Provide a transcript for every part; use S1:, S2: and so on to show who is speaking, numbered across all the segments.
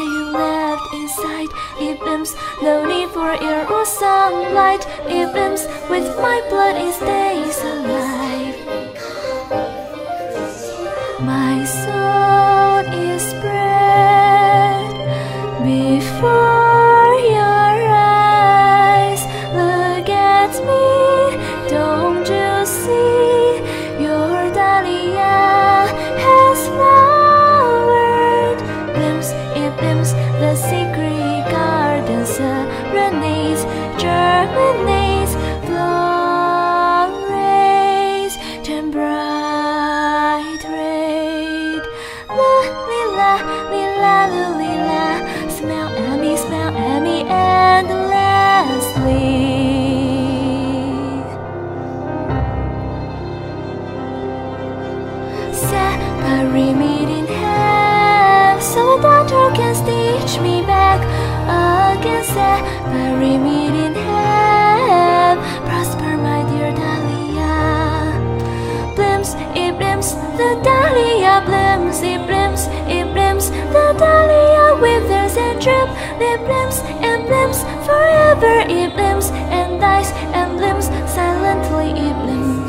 S1: that you left inside. It blooms, no need for air or sunlight. It blooms, with my blood it stays alive. My soul is spread before your eyes. Look at me, don't you see? Your dahlia has flowered. Blooms, it blooms, the secret garden serenades, germinates, flores turn bright red. La lila, lila, lila, smell at me endlessly. Separate me in half, so a doctor can stitch me back again. Separate me in half, prosper my dear dahlia. Blooms, it blooms, the dahlia blooms. It blooms, it blooms, the dahlia withers and droops. It blooms and blooms forever. It blooms and dies and blooms silently. It blooms.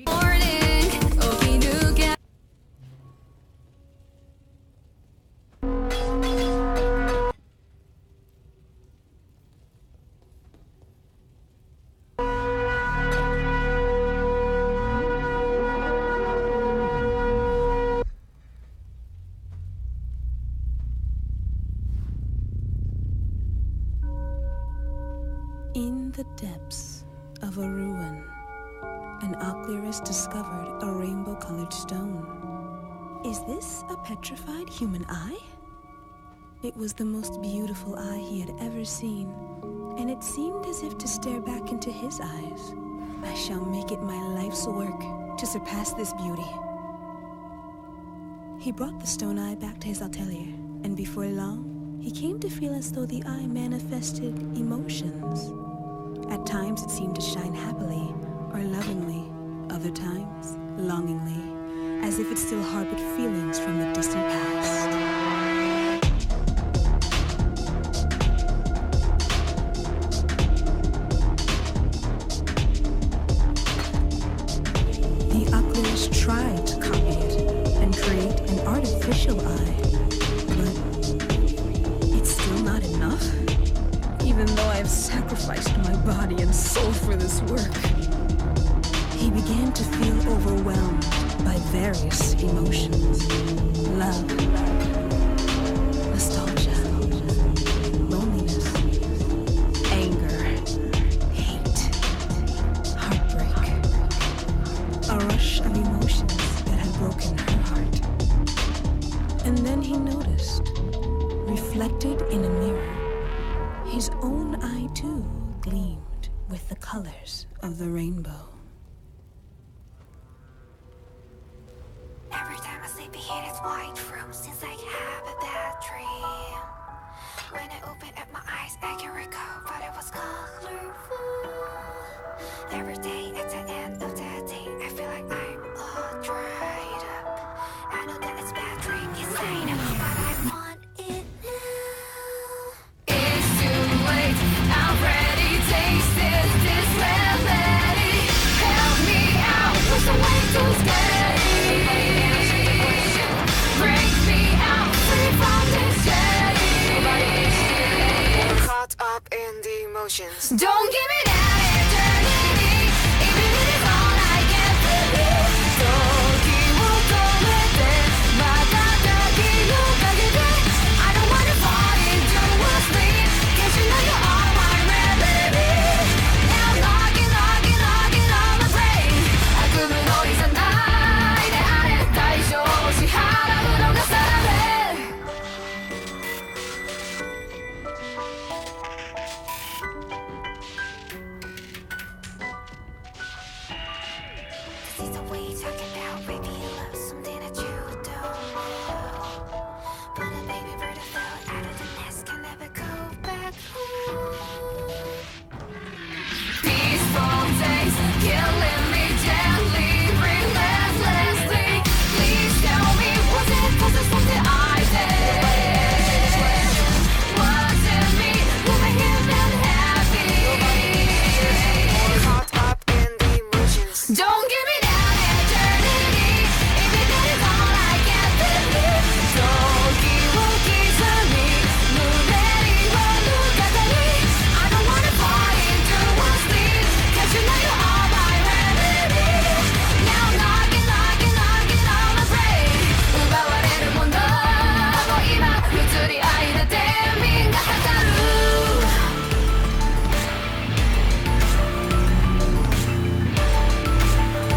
S2: Morning, Okinuga.
S3: In the depths of a ruin, an oculist discovered a rainbow-colored stone. Is this a petrified human eye? It was the most beautiful eye he had ever seen, and it seemed as if to stare back into his eyes. I shall make it my life's work to surpass this beauty. He brought the stone eye back to his atelier, and before long, he came to feel as though the eye manifested emotions. At times it seemed to shine happily or lovingly, other times longingly, as if it still harbored feelings from the distant past. The oculist tried to copy it and create an artificial eye, but it's still not enough. Even though I've sacrificed my body and soul for this work. He began to feel overwhelmed by various emotions. Love, nostalgia, loneliness, anger, hate, heartbreak. A rush of emotions that had broken her heart. And then he noticed, reflected in a mirror, his own eye too gleamed with the colors of the rainbow.
S4: Every time I sleep in its white room, seems like I have a bad dream. When I open up my eyes, I can recall, but it was colorful. Every day at the end of the day, I feel like I'm all dried up. I know that it's bad dream inside of me, but I want it now.
S2: It's too late, I've already tasted this remedy.
S4: Don't give me that eternity. If it is all I can believe. 時を刻み胸にはぬかたり I don't wanna fall into a sleep. 'Cause you know you are my remedy. Now knocking, knocking, knocking on my brain. 奪われるものも今移り合いで天秤が測る Don't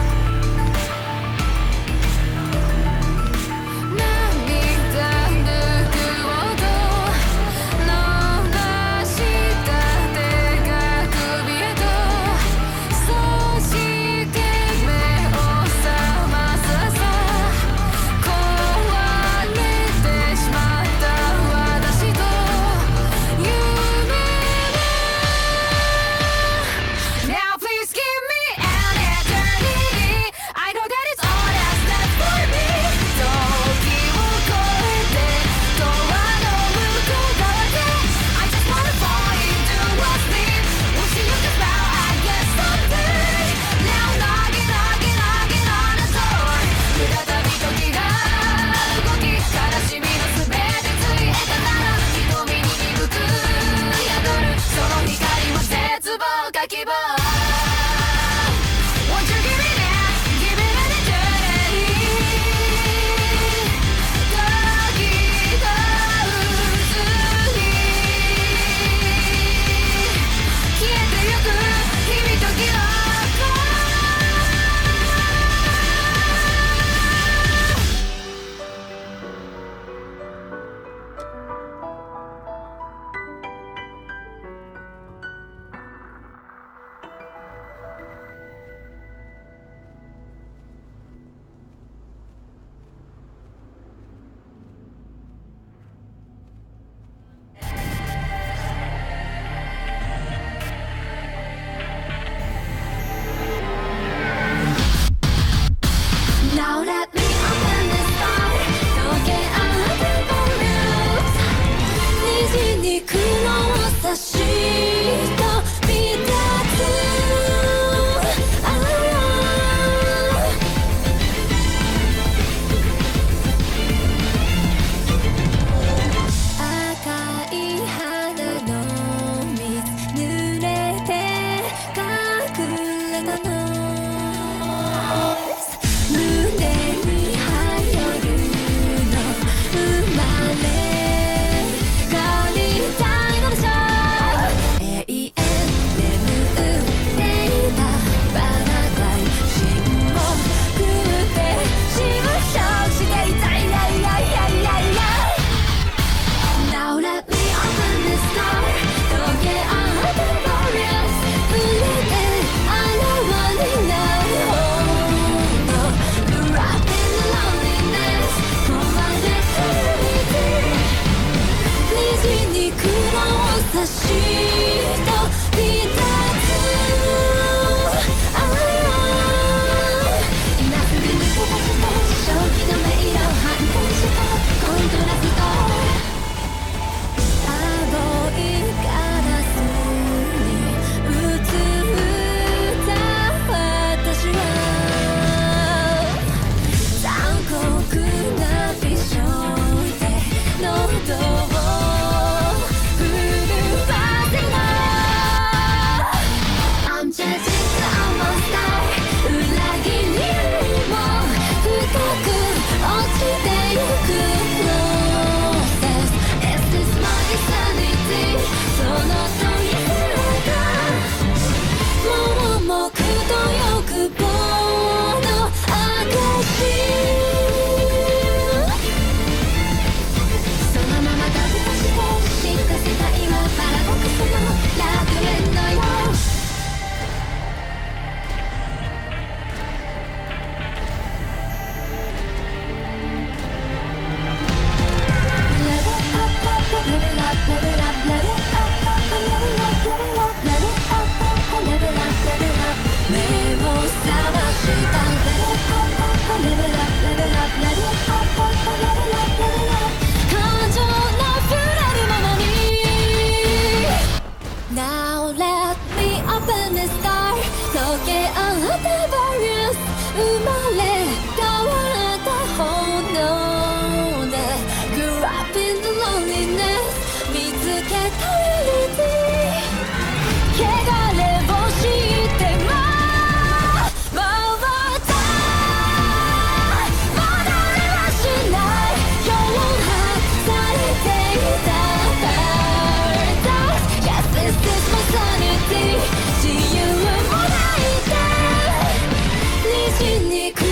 S1: 地に黒を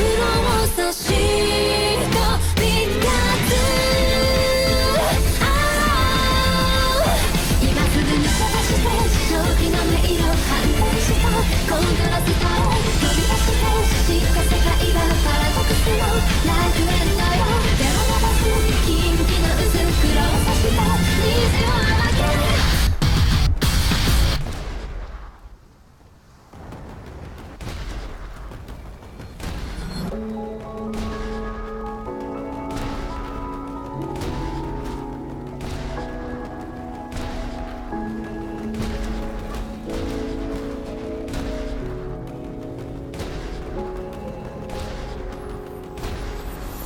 S1: 差し飛び立つ今すぐに探して勝利の音色反転したコントラストを飛び出して知った世界がパラドクスの楽園のよ手を伸ばすキンキの渦黒を差した虹を暴け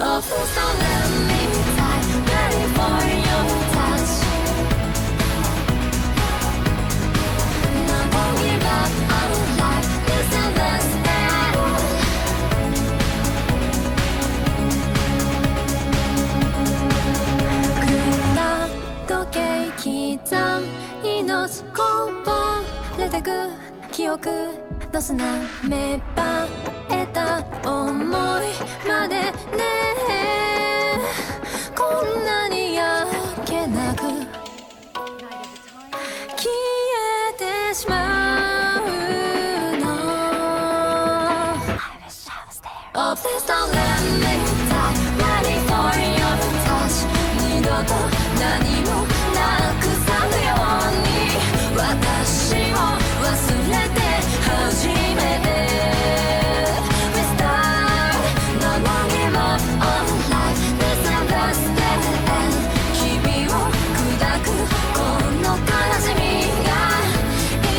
S1: Oh, so let me die, ready for your touch. No, won't give up on life, misunderstand. 時計刻み命こぼれてく記憶の砂芽生えた思いまでねこんなにやけなく消えてしまうの Oh please don't let me die ready for your touch 二度と何もなくさぬように私を忘れて初めて We start No more give up on life Misunderstand 君を砕くこの悲しみがい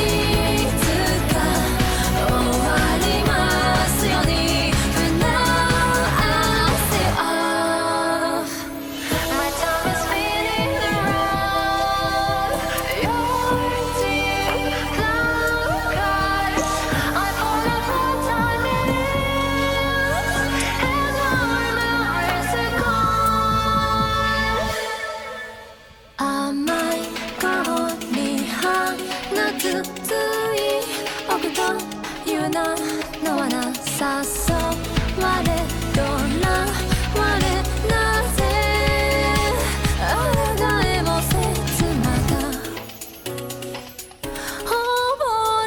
S1: つか終わりますように For now I'll stay off My tongue is feeling the road Your deep cloud cut I fall apart time it is And my memories are gone 甘い香り放つつい奥という名の罠誘われとらわれなぜあなたへも切なが溺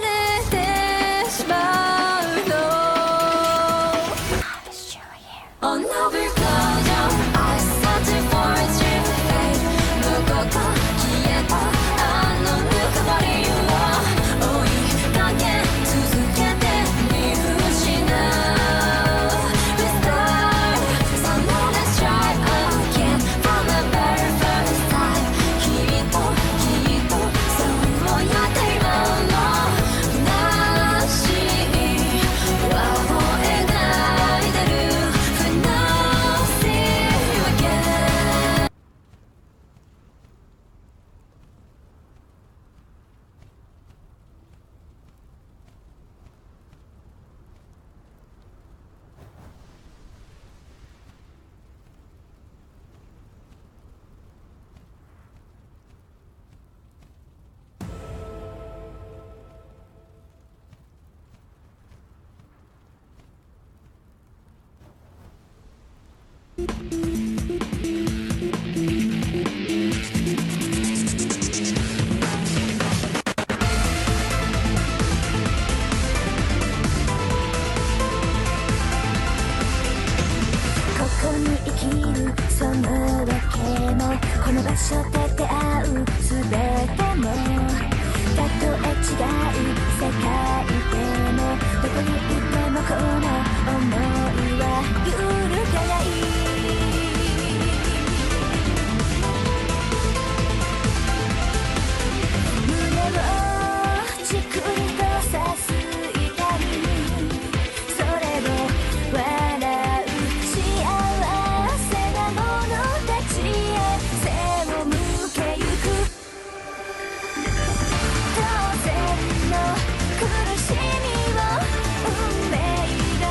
S1: れてしまうの Oh no we close your eyes searching for a dream fade どこか消えたあのぬくもりを追いかけ続けて見失う We start so now let's try again from the very first time きっとそうやって今も虚しい輪を描いてる For now see you againここに生きるそのわけもこの場所で出会うすべてもたとえ違う世界でもどこにいてもこの想いは揺るがない胸をじくりと刺す痛みそれを笑う幸せな者たちへ背を向けゆく当然の苦しみを運命が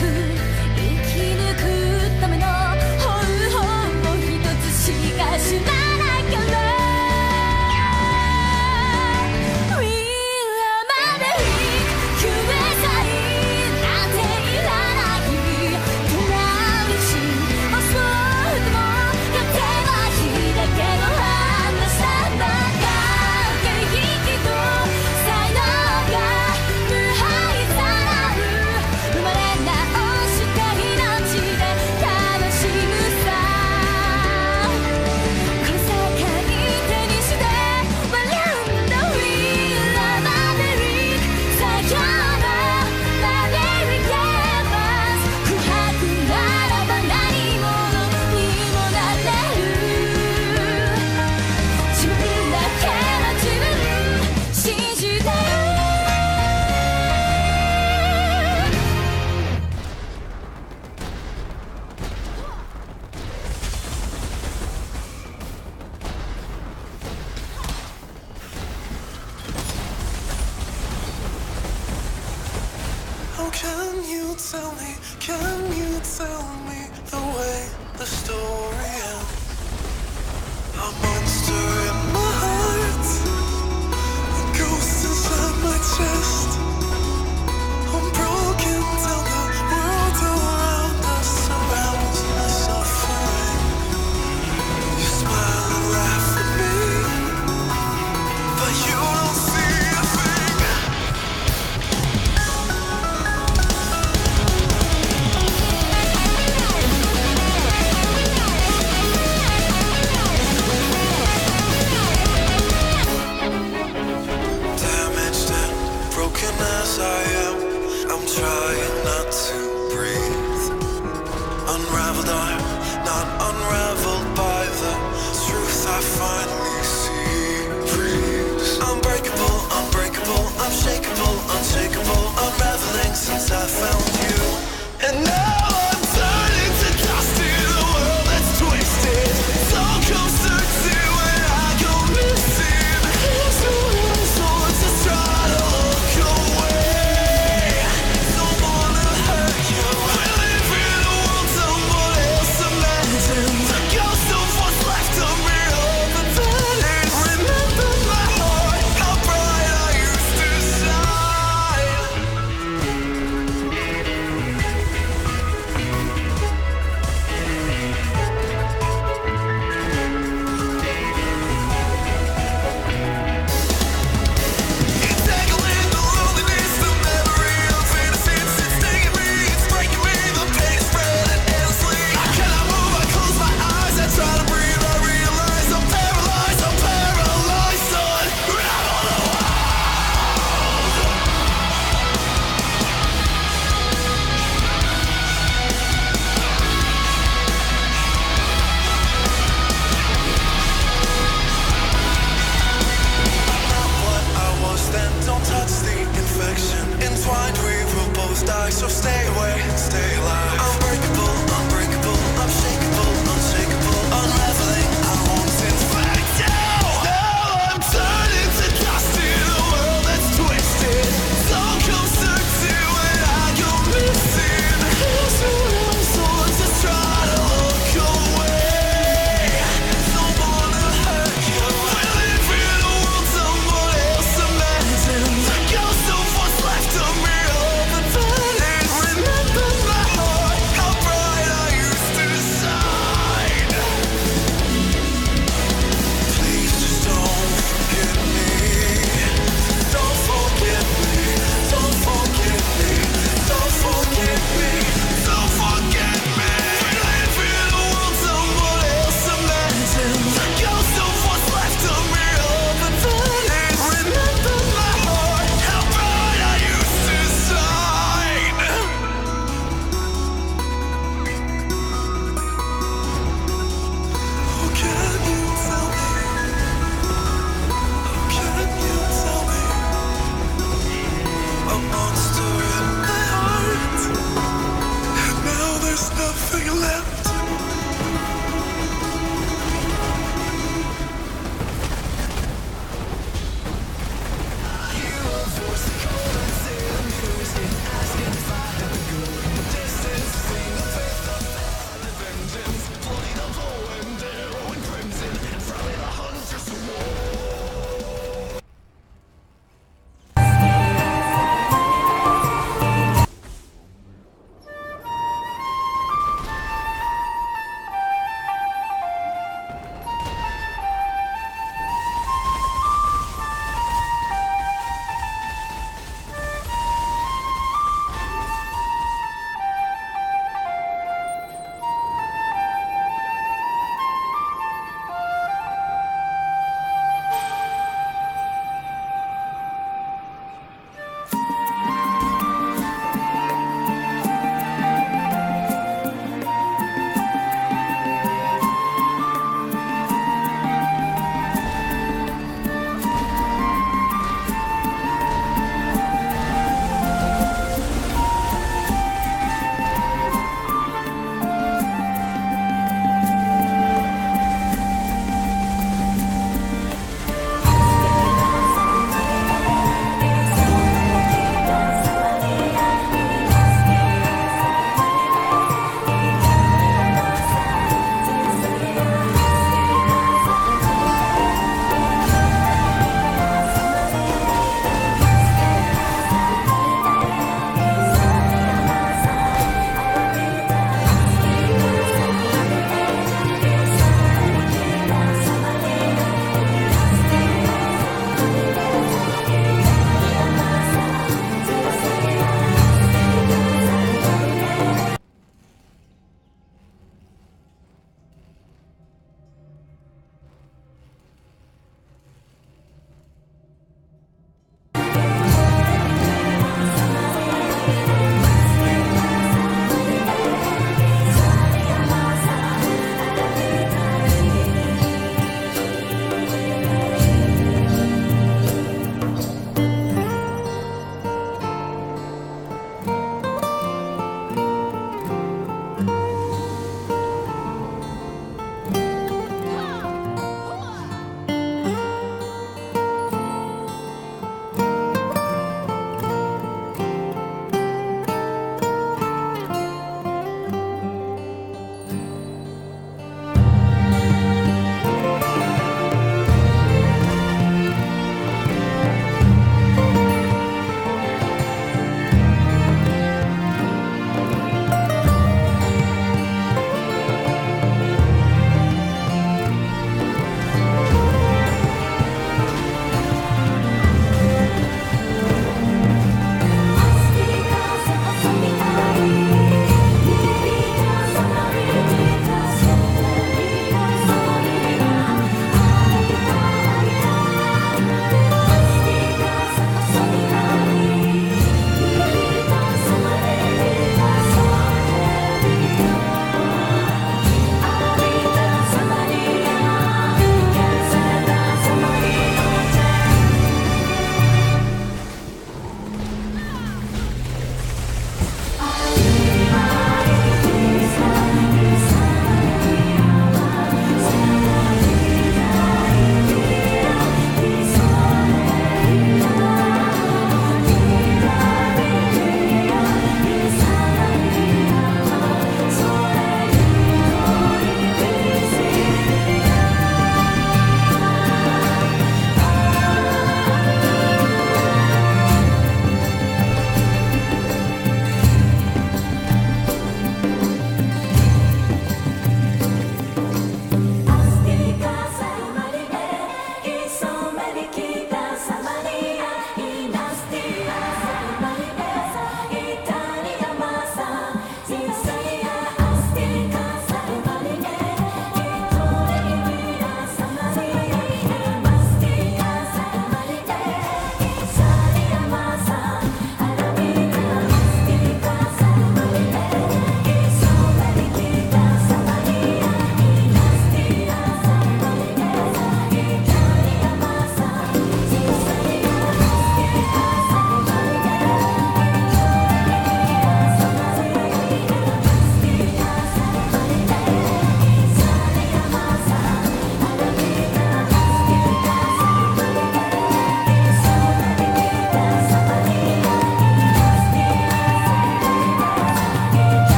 S2: 「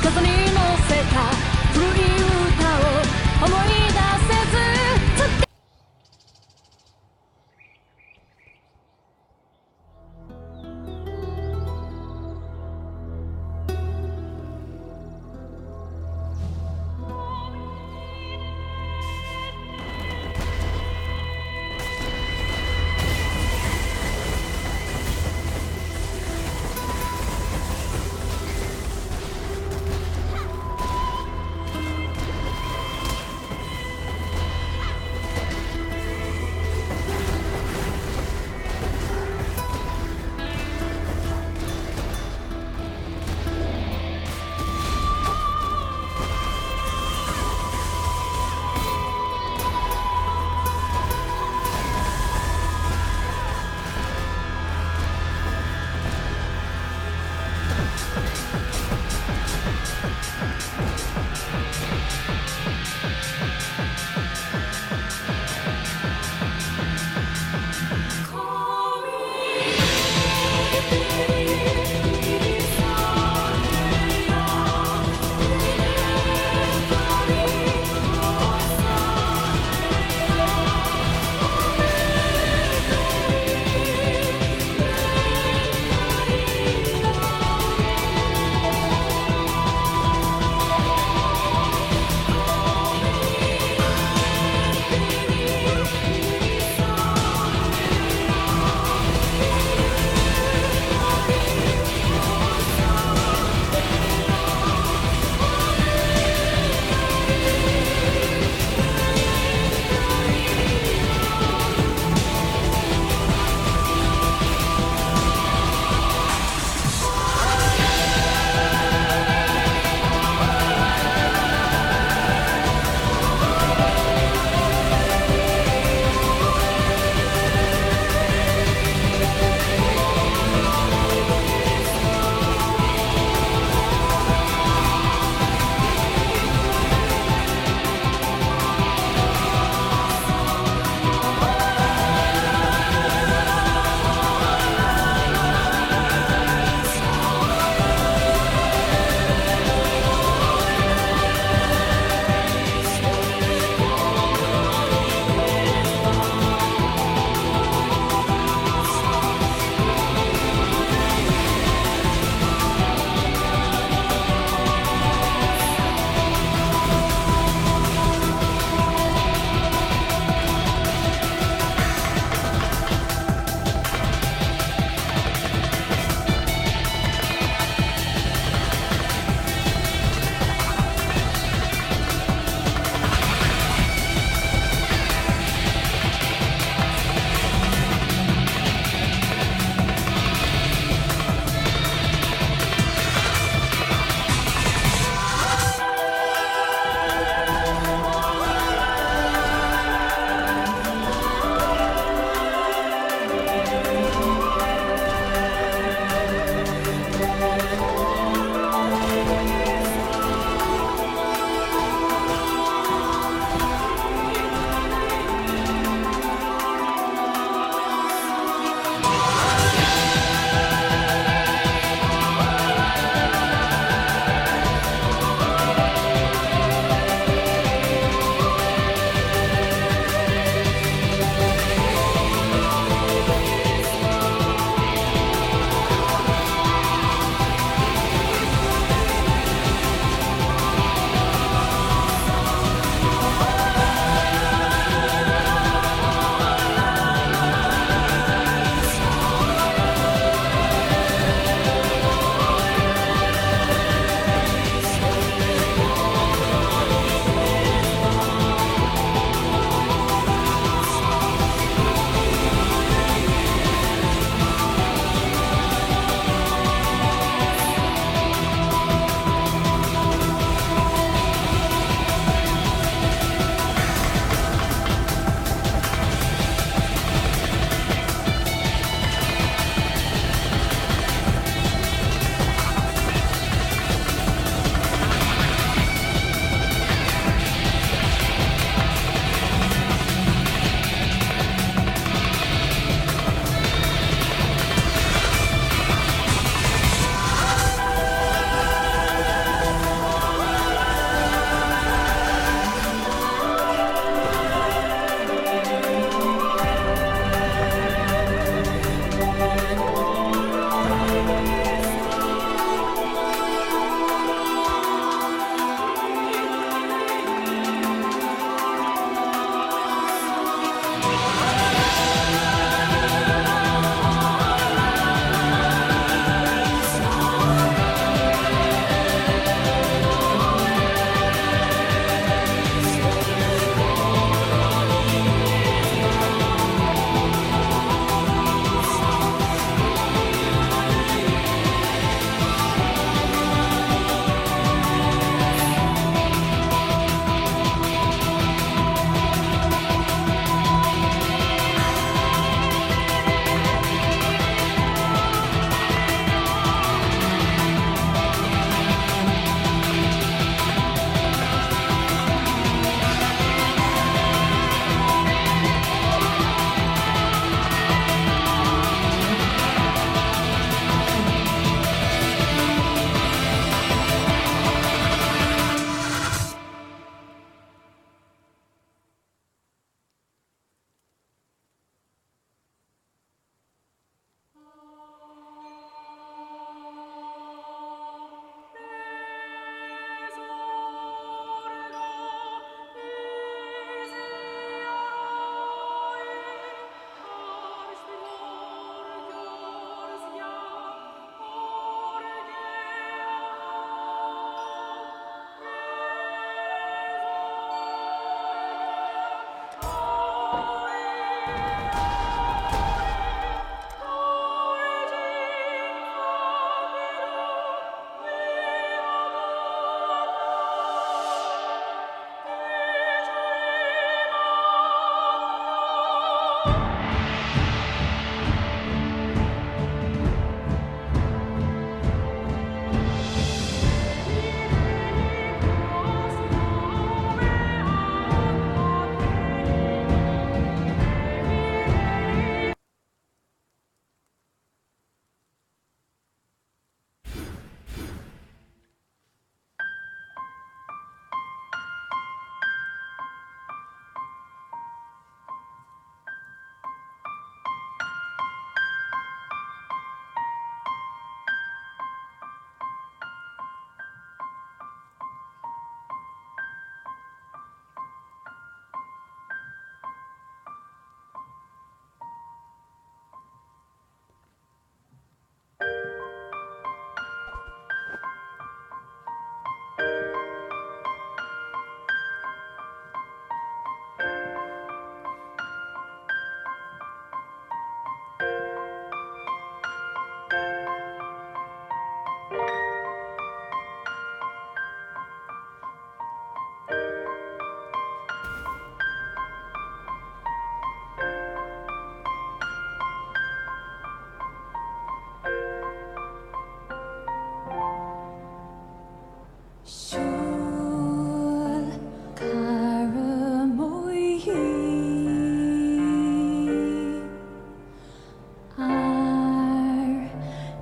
S1: 肩に乗せた古い歌を思い出せず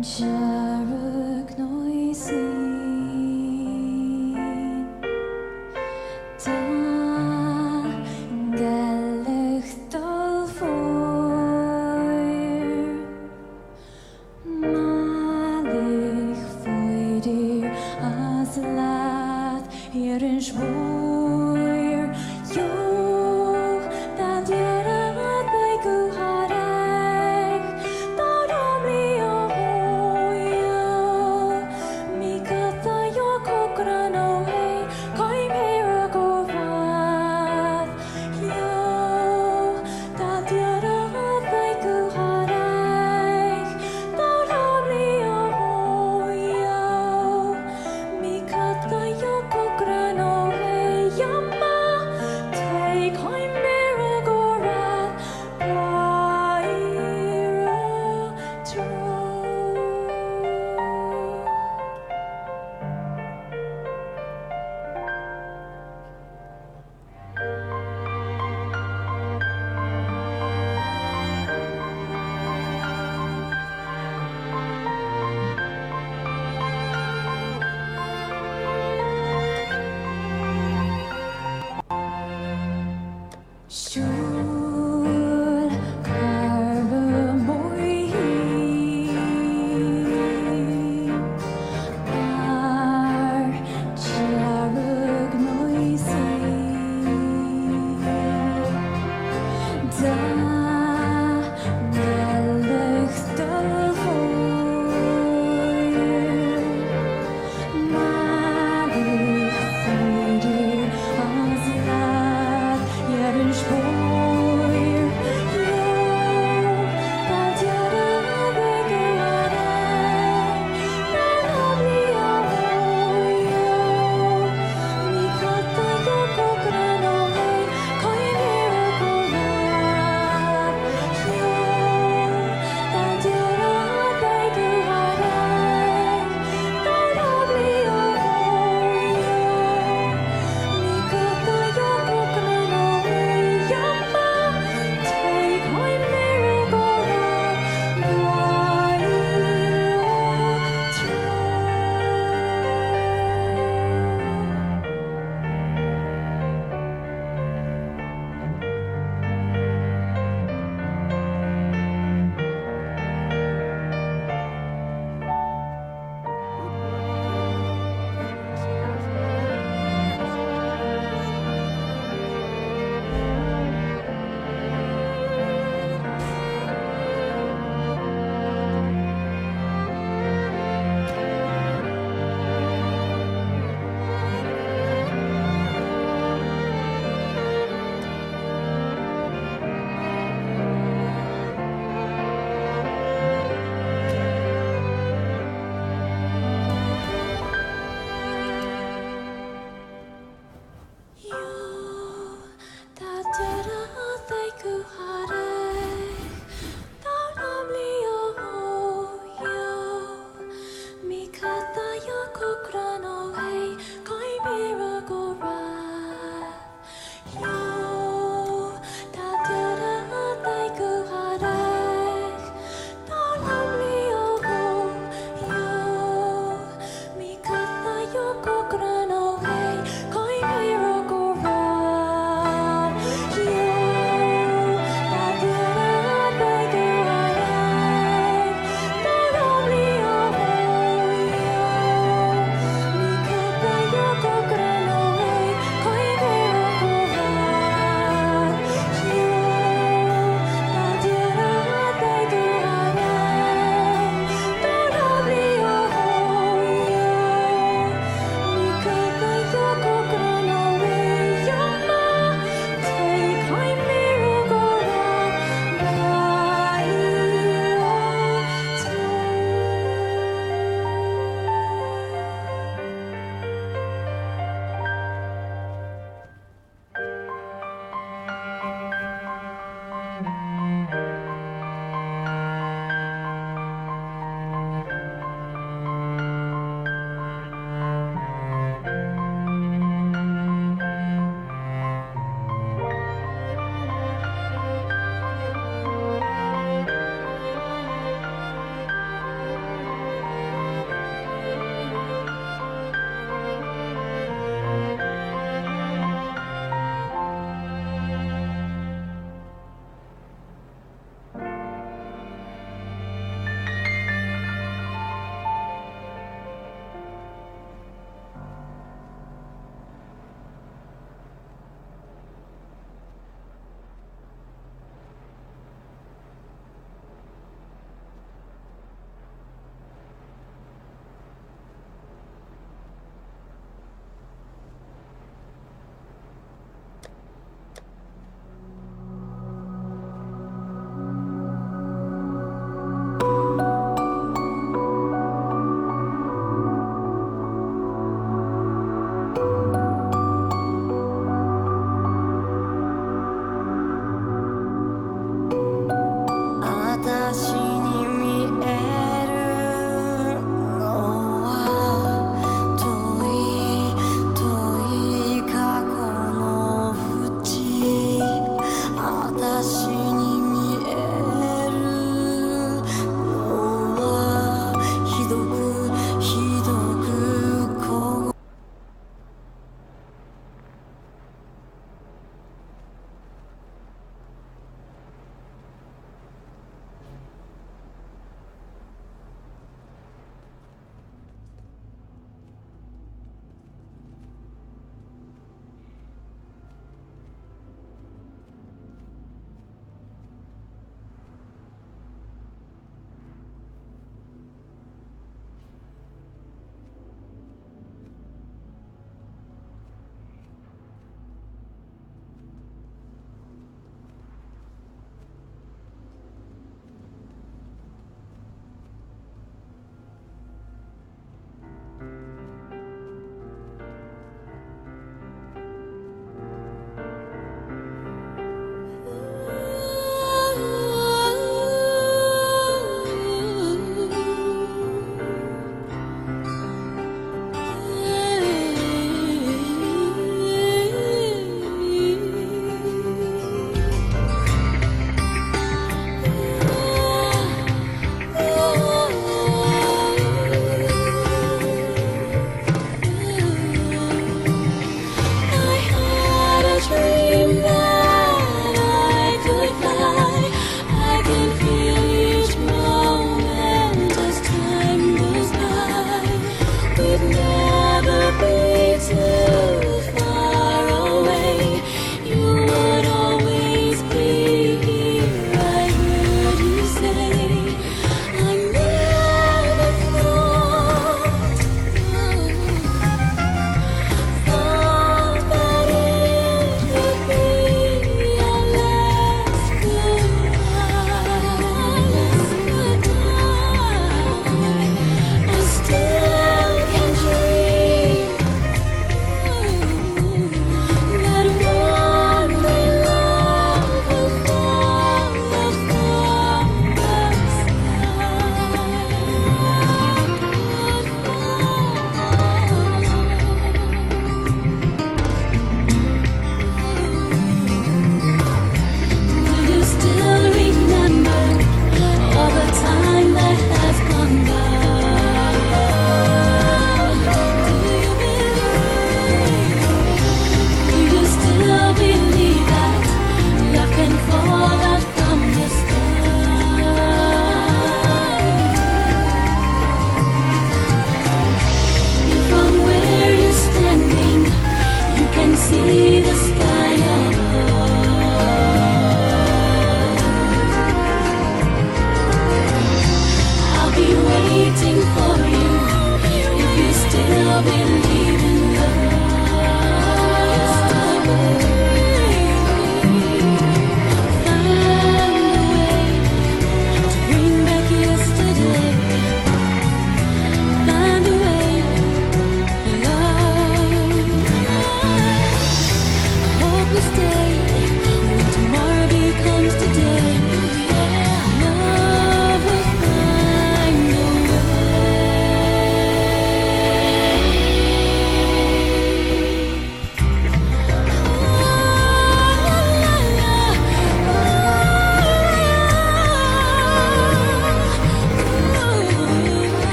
S1: Jaruk noisin Dan gelegt al voor Malig voor dir as laat hier in schwoer Jo dat jera wat bij ku harek Daarom li ahoy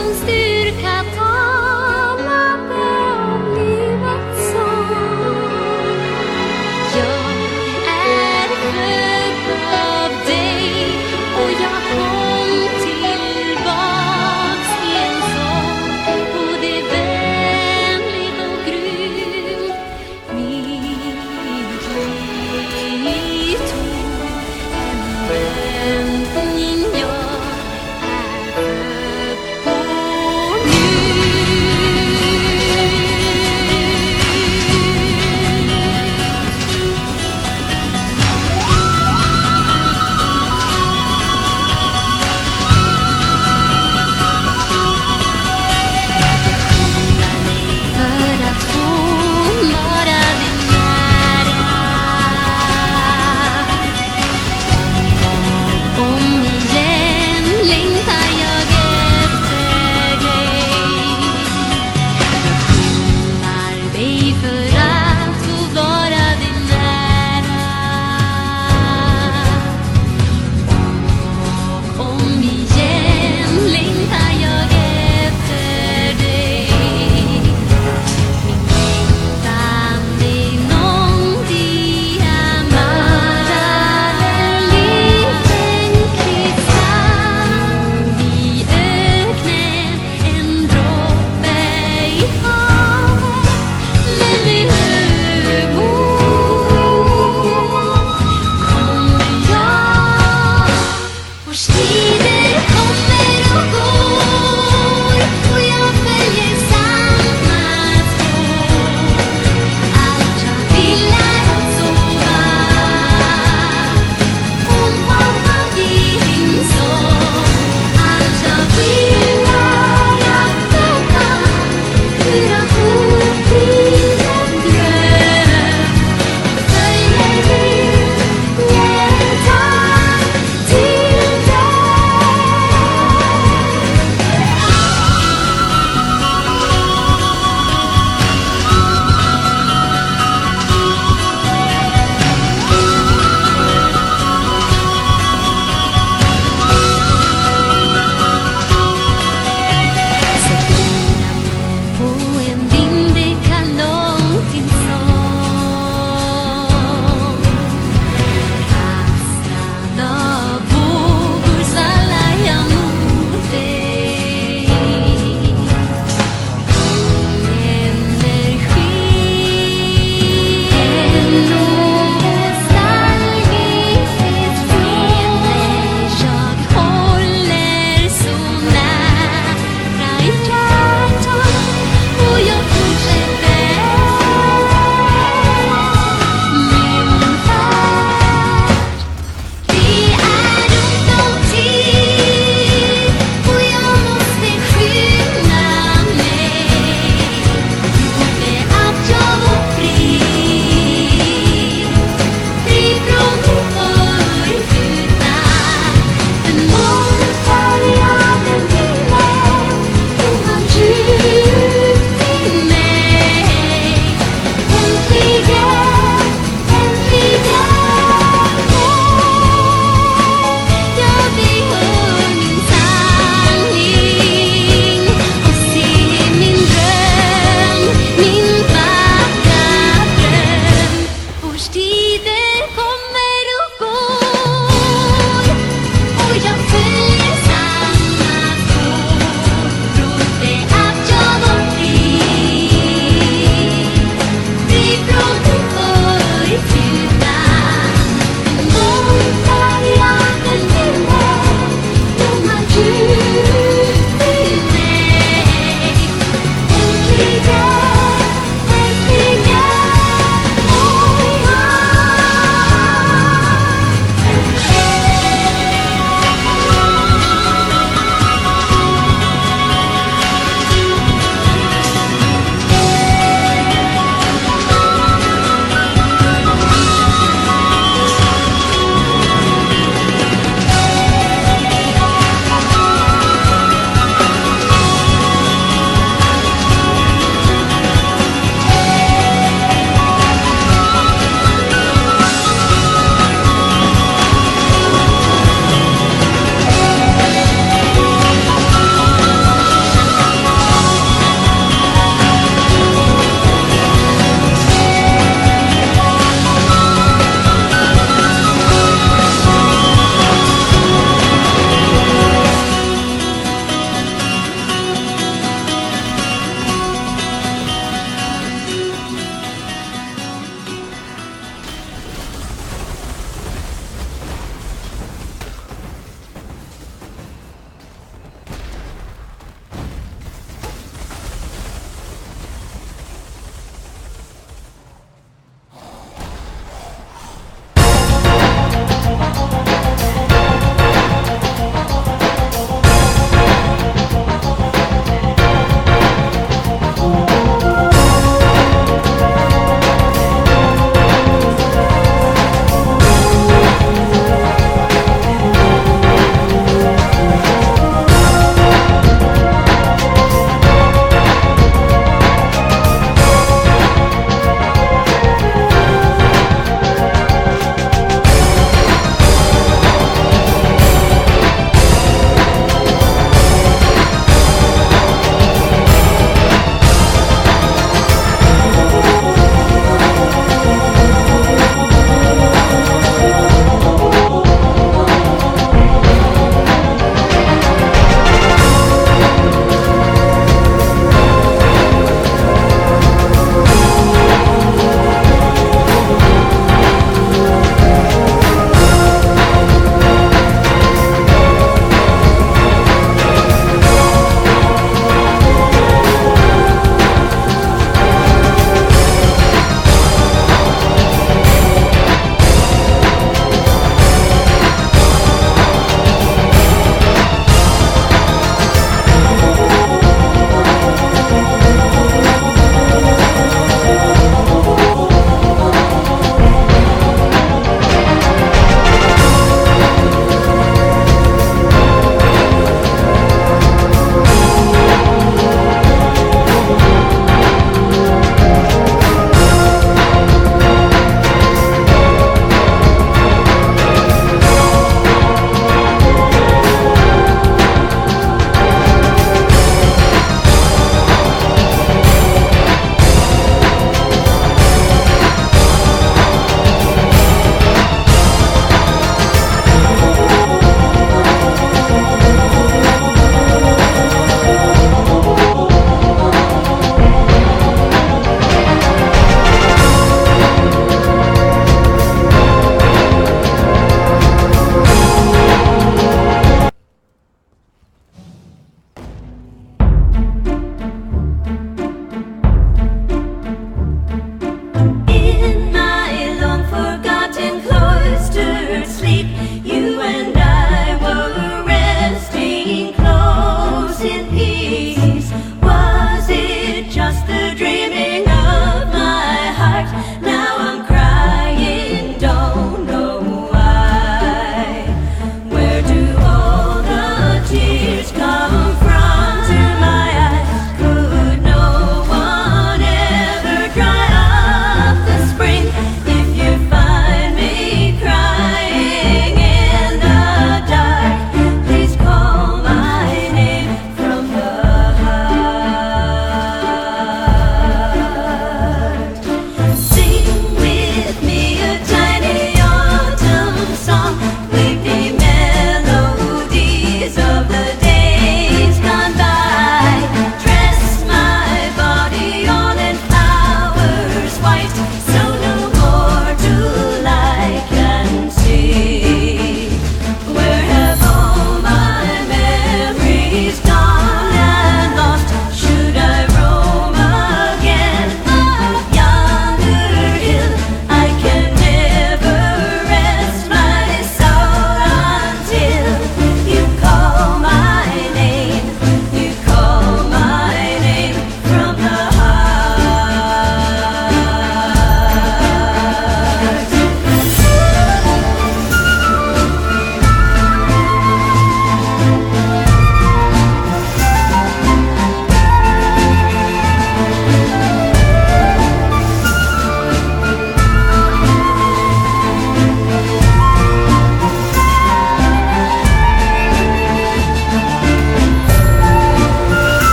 S1: tung styrka talande om livets sång. Jag är född av dig och jag kom tillbaks i en sång. Både vänlig och grym. Mitt liv tog en vändning. Jag är född på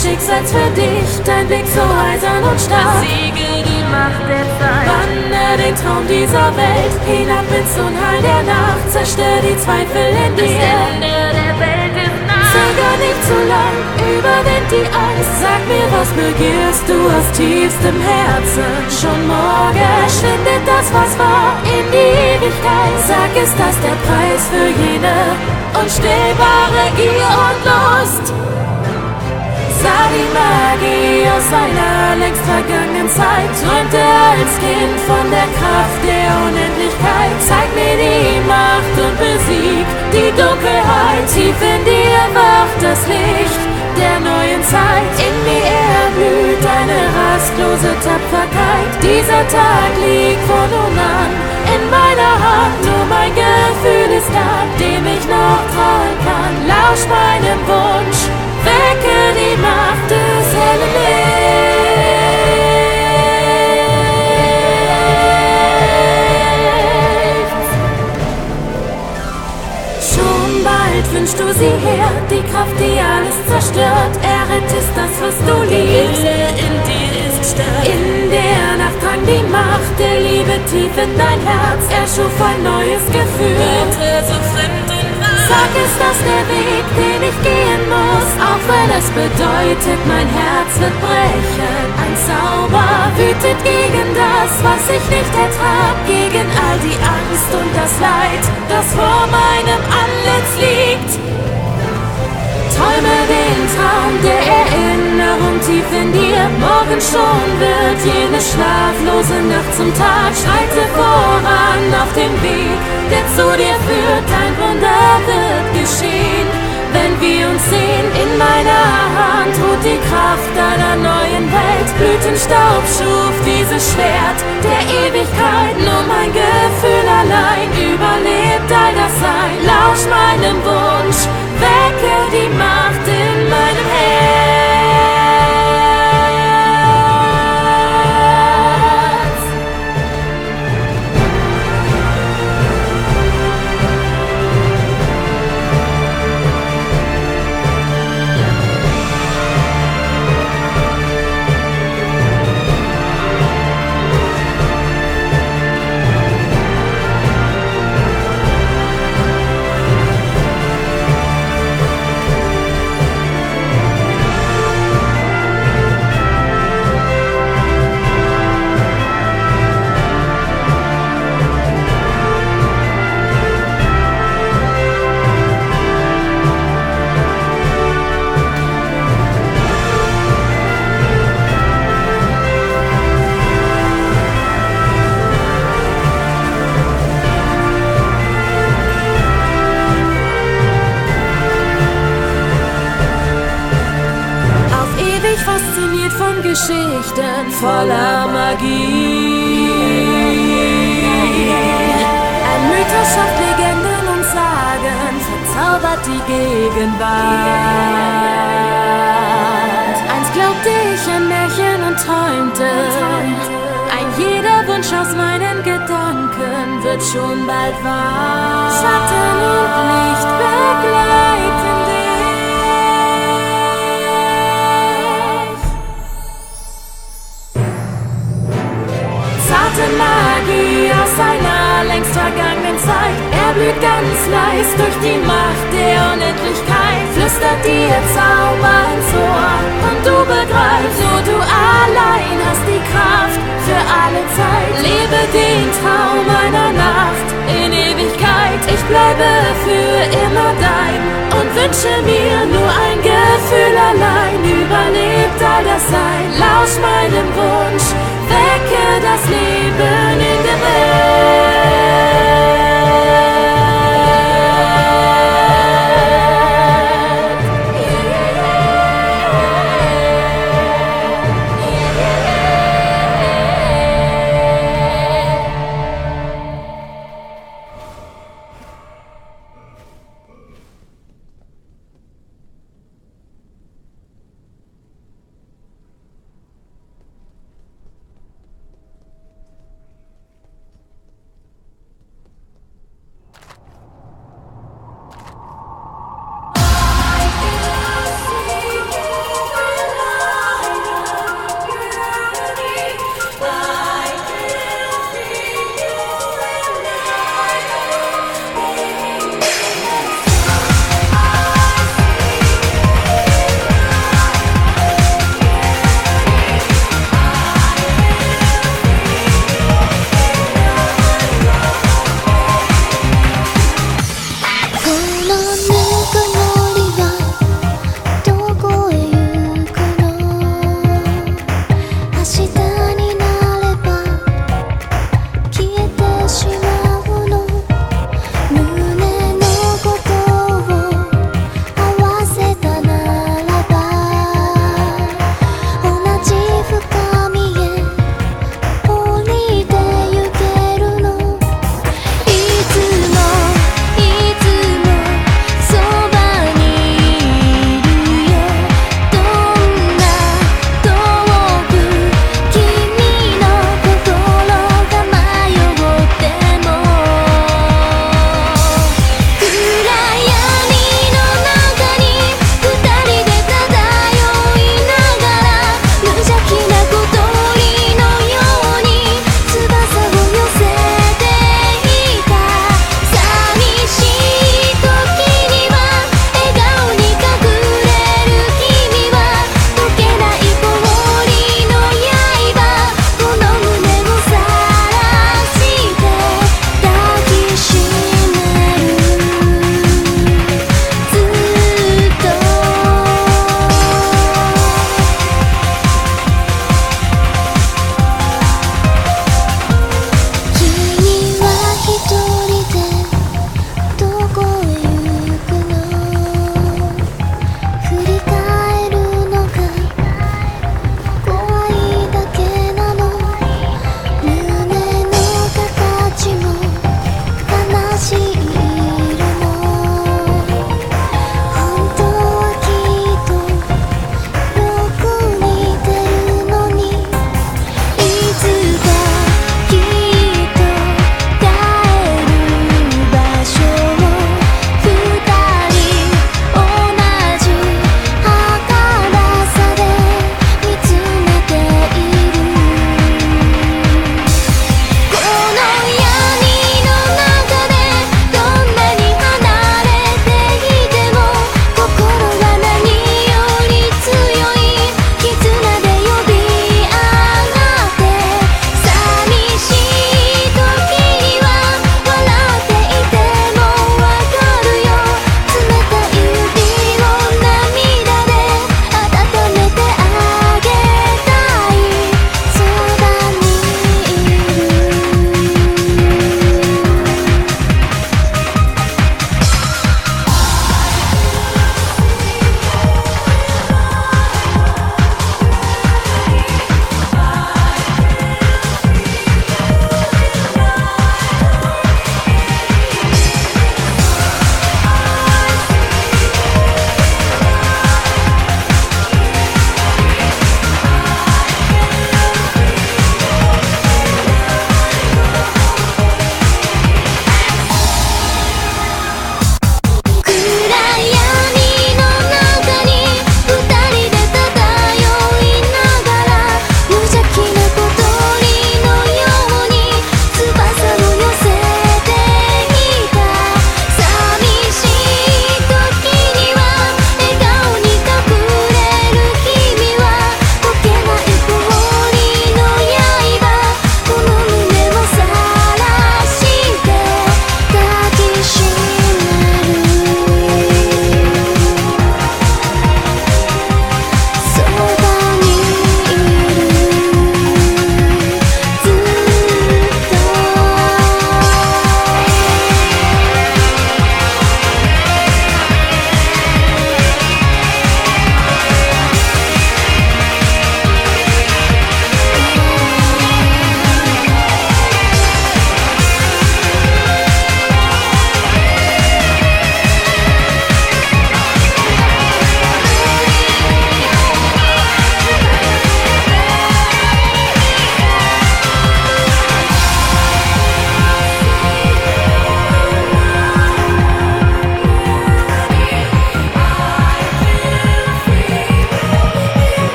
S1: Schicksalsverdicht, dein Blick so eisern und stark.
S2: Besiege die Macht der Zeit.
S1: Wandere den Traum dieser Welt hinab ins Unheil der Nacht. Zerstör die Zweifel in
S2: Das
S1: dir.
S2: Ende der Welt ist nah.
S1: Zöger nicht zu lang, überwind die Angst. Sag mir, was begehrst du aus tiefstem Herzen? Schon morgen schwindet das, was war, in die Ewigkeit. Sag, ist das der Preis für jene unstillbare Gier und Lust? Sah die Magie aus einer längst vergangenen Zeit, träumte als Kind von der Kraft der Unendlichkeit. Zeig mir die Macht und besieg die Dunkelheit. Tief in dir wacht das Licht der neuen Zeit. In mir erblüht eine rastlose Tapferkeit. Dieser Tag liegt von nun an in meiner Hand. Nur mein Gefühl ist da, dem ich noch trauen kann. Lausch meinem Wunsch, wecke die Macht des hellen Lichts. Schon bald wünschst du sie her, die Kraft, die alles zerstört. Errettest das, was du liebst.
S2: Wille in dir ist stark.
S1: In der Nacht drang die Macht der Liebe tief in dein Herz. Er schuf ein neues Gefühl.
S2: Bitte so fremd und wahr.
S1: Sag, ist das der Weg, den ich gehen muss? Auch wenn es bedeutet, mein Herz wird brechen. Ein Zauber wütet gegen das, was ich nicht ertrag. Gegen all die Angst und das Leid, das vor meinem Antlitz liegt. Träume den Traum der Erinnerung tief in dir. Morgen schon wird jene schlaflose Nacht zum Tag. Schreite voran auf dem Weg, der zu dir führt. Ein Wunder wird geschehen, wenn wir uns sehen. In meiner Hand ruht die Kraft einer neuen Welt. Blütenstaub schuf dieses Schwert der Ewigkeit. Nur mein Gefühl allein überlebt all das Sein. Lausch meinem Wunsch, wecke die Macht in meinem Herz. Fasziniert von Geschichten voller Magie. Ein Mythos schafft Legenden und Sagen, verzaubert die Gegenwart. Einst glaubte ich an Märchen und träumte, ein jeder Wunsch aus meinen Gedanken wird schon bald wahr. Schatten und Licht begleiten dich. Zarte Magie aus einer längst vergangenen Zeit. Er blüht ganz leis durch die Macht der Unendlichkeit. Flüstert dir Zauber ins Ohr und du begreifst, nur du allein hast die Kraft für alle Zeit. Lebe den Traum einer Nacht in Ewigkeit. Ich bleibe für immer dein und wünsche mir nur ein Gefühl allein. Überlebt all das Sein. Lausch meinem Wunsch, wecke das Leben in der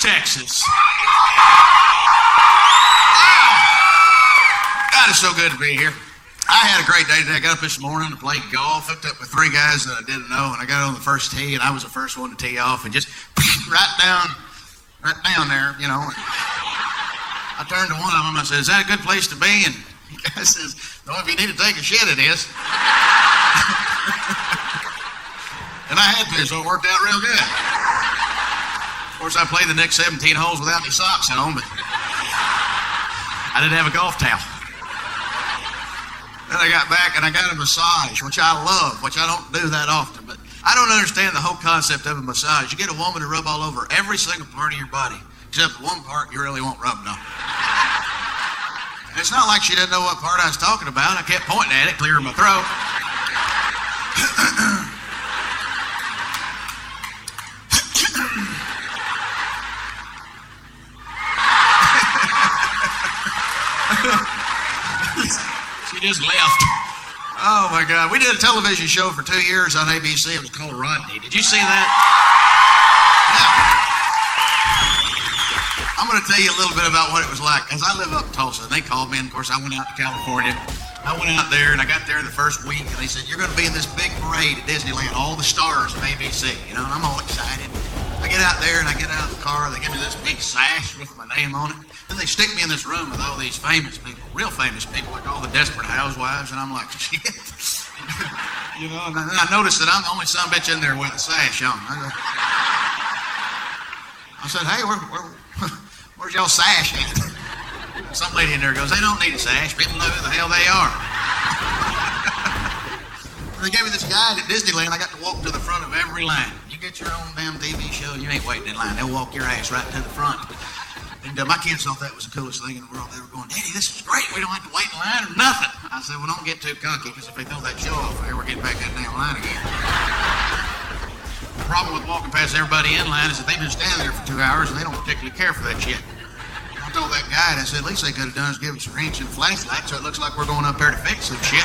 S5: Texas. Wow. God, it's so good to be here. I had a great day today. I got up this morning to play golf. Hooked up with three guys that I didn't know, and I got on the first tee, and I was the first one to tee off, and just right down there, you know. I turned to one of them, I said, "Is that a good place to be?" And the guy says, "No, if you need to take a shit, it is." And I had to, so it worked out real good. Of course, I played the next 17 holes without any socks on, but I didn't have a golf towel. Then I got back and I got a massage, which I love, which I don't do that often, but I don't understand the whole concept of a massage. You get a woman to rub all over every single part of your body, except one part you really won't rub on. It's not like she didn't know what part I was talking about. I kept pointing at it, clearing my throat. She just left. Oh my God. We did a television show for 2 years on ABC. It was called Rodney. Did you see that? Yeah. I'm going to tell you a little bit about what it was like, because I live up in Tulsa, and they called me, and of course I went out to California. I went out there, and I got there the first week, and they said, "You're going to be in this big parade at Disneyland, all the stars of ABC." You know, and I'm all excited. I get out there, and I get out of the car, they give me this big sash with my name on it. Then they stick me in this room with all these famous people, real famous people, like all the Desperate Housewives, and I'm like, shit. You know, and then I noticed that I'm the only son of a bitch in there with a sash on. I said, "Hey, where's y'all sash at?" Some lady in there goes, "They don't need a sash. People know who the hell they are." They gave me this guide at Disneyland. I got to walk to the front of every line. You get your own damn TV show, you ain't waiting in line. They'll walk your ass right to the front. And my kids thought that was the coolest thing in the world. They were going, "Daddy, this is great. We don't have to wait in line or nothing." I said, "Well, don't get too cocky, because if they throw that show off, we're getting back that damn line again." The problem with walking past everybody in line is that they've been standing there for 2 hours and they don't particularly care for that shit. I told that guy, and I said, at least they could have done is give us a wrench and a flashlight so it looks like we're going up there to fix some shit.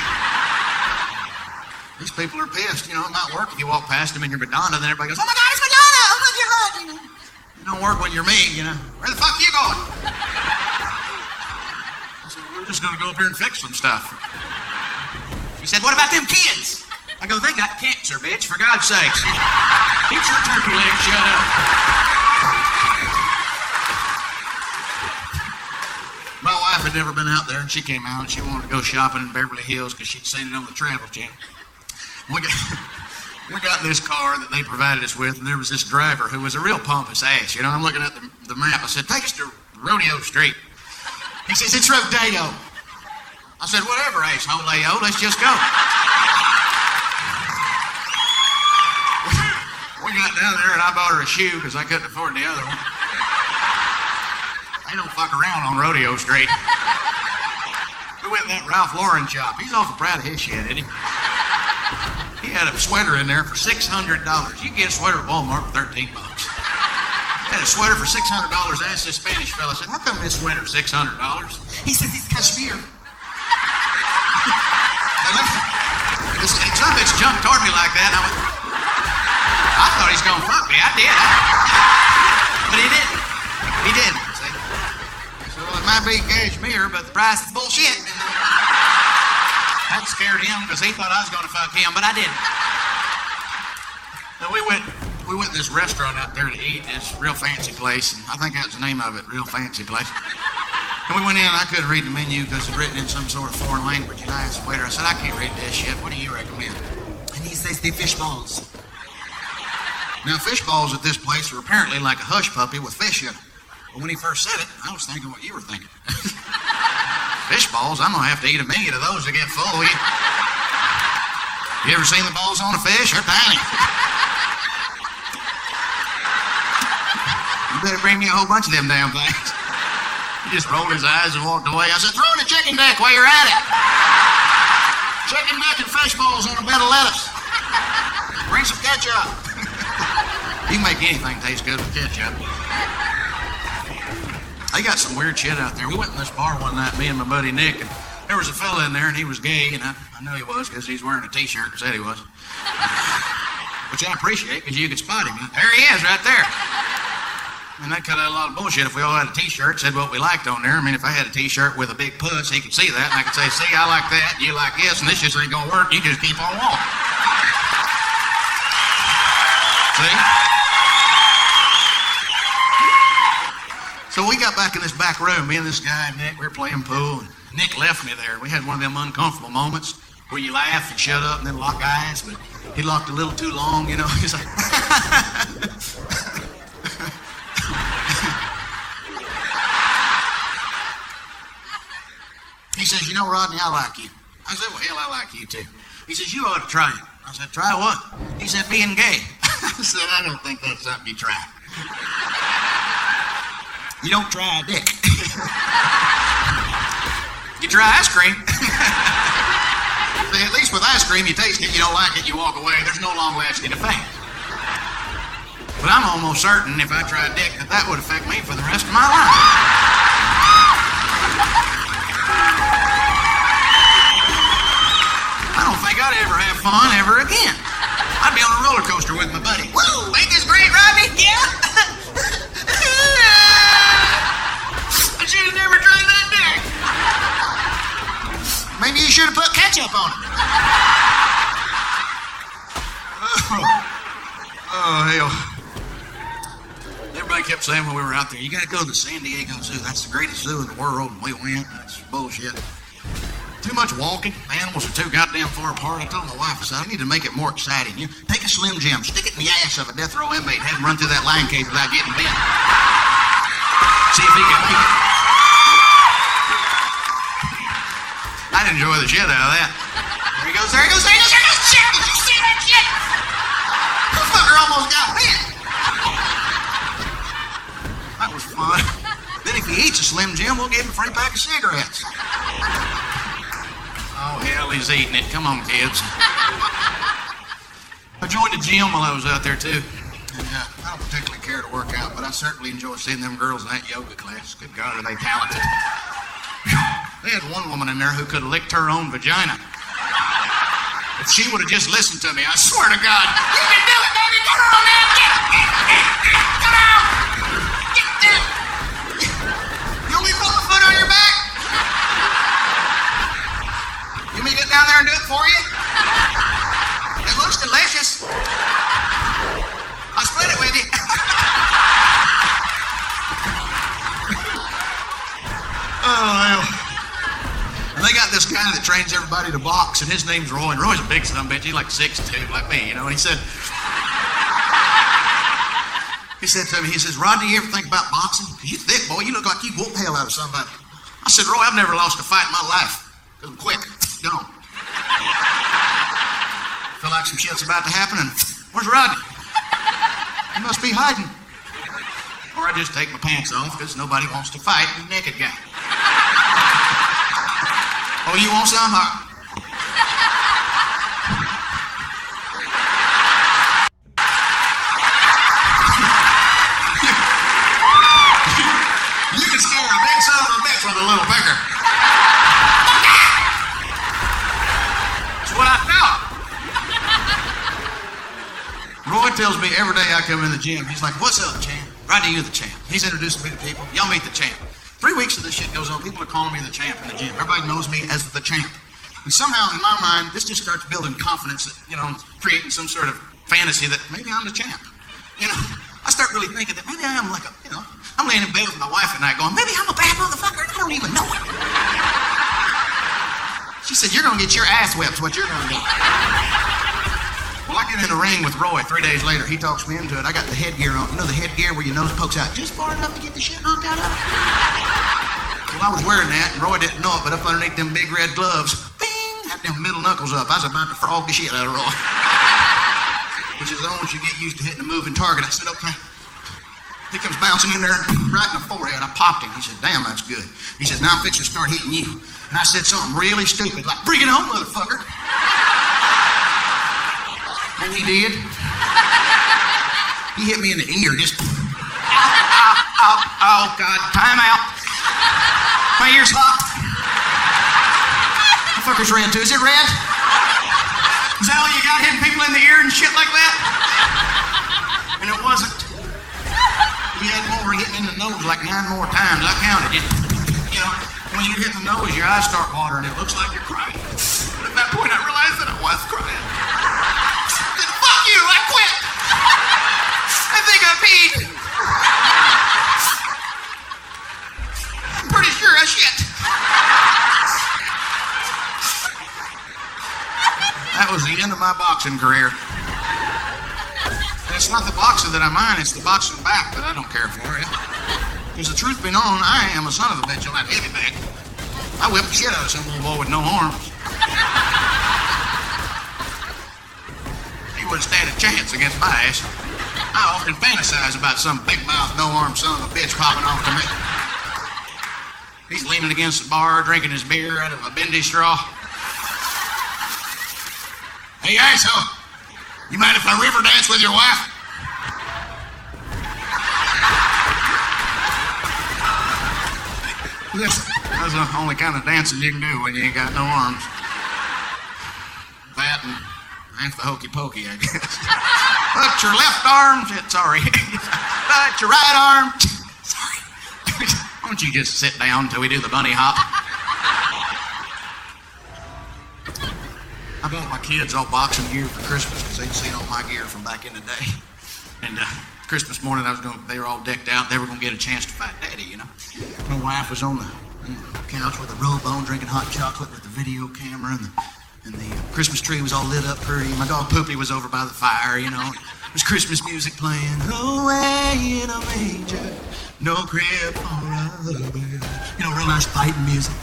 S5: These people are pissed. You know, it might work if you walk past them in your Madonna, then everybody goes, oh my God, it's Madonna! Oh my God! You know, it don't work when you're me, you know. Where the fuck are you going? I said, we're just going to go up here and fix some stuff. He said, what about them kids? I go, they got cancer, bitch, for God's sakes. Keep your turkey legs shut up. My wife had never been out there, and she came out, and she wanted to go shopping in Beverly Hills because she'd seen it on the Travel Channel. We got in this car that they provided us with, and there was this driver who was a real pompous ass. You know, I'm looking at the map. I said, take us to Rodeo Street. He says, it's Rodeo. I said, whatever, asshole, Leo, let's just go. We got down there, and I bought her a shoe because I couldn't afford the other one. They don't fuck around on Rodeo Street. We went in that Ralph Lauren shop. He's awful proud of his shit, isn't he? He had a sweater in there for $600. You can get a sweater at Walmart for $13. Had a sweater for $600. I asked this Spanish fella, I said, how come this sweater's $600? He said, it's cashmere. Some bitch jumped toward me like that, and I thought he's gonna fuck me. I did. But he didn't. He didn't. So it might be cashmere, but the price is bullshit. That scared him because he thought I was gonna fuck him, but I didn't. Now we went to this restaurant out there to eat, this real fancy place, and I think that's the name of it, real fancy place. And we went in, and I couldn't read the menu because it's written in some sort of foreign language. And I asked the waiter, I said, I can't read this shit. What do you recommend? And he says, the fish balls. Now, fish balls at this place are apparently like a hush puppy with fish in it. But when he first said it, I was thinking what you were thinking. Fish balls? I'm going to have to eat a million of those to get full. You ever seen the balls on a fish? They're tiny. You better bring me a whole bunch of them damn things. He just rolled his eyes and walked away. I said, throw in a chicken neck while you're at it. Chicken neck and fish balls on a bed of lettuce. Bring some ketchup. You can make anything taste good with ketchup. They got some weird shit out there. We went in this bar one night, me and my buddy Nick, and there was a fella in there, and he was gay, and I knew he was because he's wearing a T-shirt and said he was. Which I appreciate because you could spot him. There he is right there. And that cut out a lot of bullshit if we all had a T-shirt, said what we liked on there. I mean, if I had a T-shirt with a big puss, he could see that, and I could say, see, I like that, you like this, and this just ain't gonna work. You just keep on walking. See? So we got back in this back room, me and this guy, Nick, we were playing pool, and Nick left me there. We had one of them uncomfortable moments where you laugh and shut up and then lock eyes, but he locked a little too long, you know. He's like, he says, you know, Rodney, I like you. I said, well, hell, I like you too. He says, you ought to try it. I said, try what? He said, being gay. I said, I don't think that's something you try. You don't try a dick. You try ice cream. See, at least with ice cream, you taste it, you don't like it, you walk away. There's no long-lasting effect. But I'm almost certain if I try a dick that would affect me for the rest of my life. I don't think I'd ever have fun ever again. I'd be on a roller coaster with my buddy. Woo! Ain't this great, Rodney? Yeah? I should have never tried that dick. Maybe you should have put ketchup on it. Oh, hell. Everybody kept saying when we were out there, you gotta go to the San Diego Zoo. That's the greatest zoo in the world. And we went. That's bullshit. Too much walking. The animals are too goddamn far apart. I told my wife, I said, I need to make it more exciting. You take a Slim Jim, stick it in the ass of a death row inmate, have him run through that lion cage without getting bit. See if he can make it. I'd enjoy the shit out of that. There he goes, there he goes, there he goes, there he goes. Shit, did you see that shit? The fucker almost got bit. That was fun. Then if he eats a Slim Jim, we'll give him a free pack of cigarettes. Oh, hell, he's eating it. Come on, kids. I joined a gym while I was out there, too. And I don't particularly care to work out, but I certainly enjoy seeing them girls in that yoga class. Good God, are they talented. They had one woman in there who could have licked her own vagina. If she would have just listened to me, I swear to God. You can do it, baby! Come on, man! Come on! You want me to put my foot on your back? You want me to get down there and do it for you? It looks delicious. I'll split it with you. Oh, well. And they got this guy that trains everybody to box, and his name's Roy. And Roy's a big son of a bitch. He's like 6'2", like me, you know. And he said to me, he says, Rodney, you ever think about boxing? You thick, boy. You look like you whoop hell out of somebody. I said, Roy, I've never lost a fight in my life. Because I'm quick. Gone. Feel like some shit's about to happen, and where's Rodney? He must be hiding. Or I just take my pants off because nobody wants to fight a naked guy. Oh, you want some? You can scare a big son of a bitch with a little bigger. That's what I felt. Roy tells me every day I come in the gym, he's like, what's up, champ? Rodney, you're the champ. He's introducing me to people. Y'all meet the champ. 3 weeks of this shit goes on, people are calling me the champ in the gym. Everybody knows me as the champ. And somehow, in my mind, this just starts building confidence, that, creating some sort of fantasy that maybe I'm the champ. I start really thinking that maybe I am like I'm laying in bed with my wife at night going, maybe I'm a bad motherfucker and I don't even know it. She said, you're going to get your ass whipped, what you're going to get. Well, I get in the ring with Roy 3 days later. He talks me into it. I got the headgear on. You know the headgear where your nose pokes out just far enough to get the shit knocked out of it? Well, I was wearing that, and Roy didn't know it, but up underneath them big red gloves, bing, had them middle knuckles up. I was about to frog the shit out of Roy. Which is once you get used to hitting a moving target. I said, okay. He comes bouncing in there right in the forehead. I popped him. He said, damn, that's good. He says, now I'm fixing to start hitting you. And I said something really stupid, like, bring it on, motherfucker. And he did. He hit me in the ear, just, ow, God, time out. My ear's hot. The fucker's red too. Is it red? Is that all you got, hitting people in the ear and shit like that? And it wasn't. He had more hitting in the nose like 9 more times. I counted it. When you hit the nose, your eyes start watering. It looks like you're crying. But at that point, I realized that I was crying. Fuck you, I quit. I think I peed. I'm pretty sure I shit. That was the end of my boxing career. And it's not the boxing that I mind, it's the boxing back that I don't care for. Because the truth be known, I am a son of a bitch on that heavy bag. I whipped the shit out of some little boy with no arms. He wouldn't stand a chance against my ass. I often fantasize about some big mouth, no arm son of a bitch popping off to me. He's leaning against the bar, drinking his beer out of a bendy straw. Hey, asshole, you mind if I river dance with your wife? That's the only kind of dancing you can do when you ain't got no arms. That and that's the hokey pokey, I guess. Put your left arm, sorry. Put your right arm, sorry. Why don't you just sit down until we do the bunny hop? I bought my kids all boxing gear for Christmas because they'd seen all my gear from back in the day. And Christmas morning, they were all decked out. They were going to get a chance to fight Daddy, My wife was on the couch with a robe on, drinking hot chocolate with the video camera, and the Christmas tree was all lit up pretty. My dog Poopy was over by the fire, There's Christmas music playing. Away in a manger, no crib for a baby. Real nice fighting music.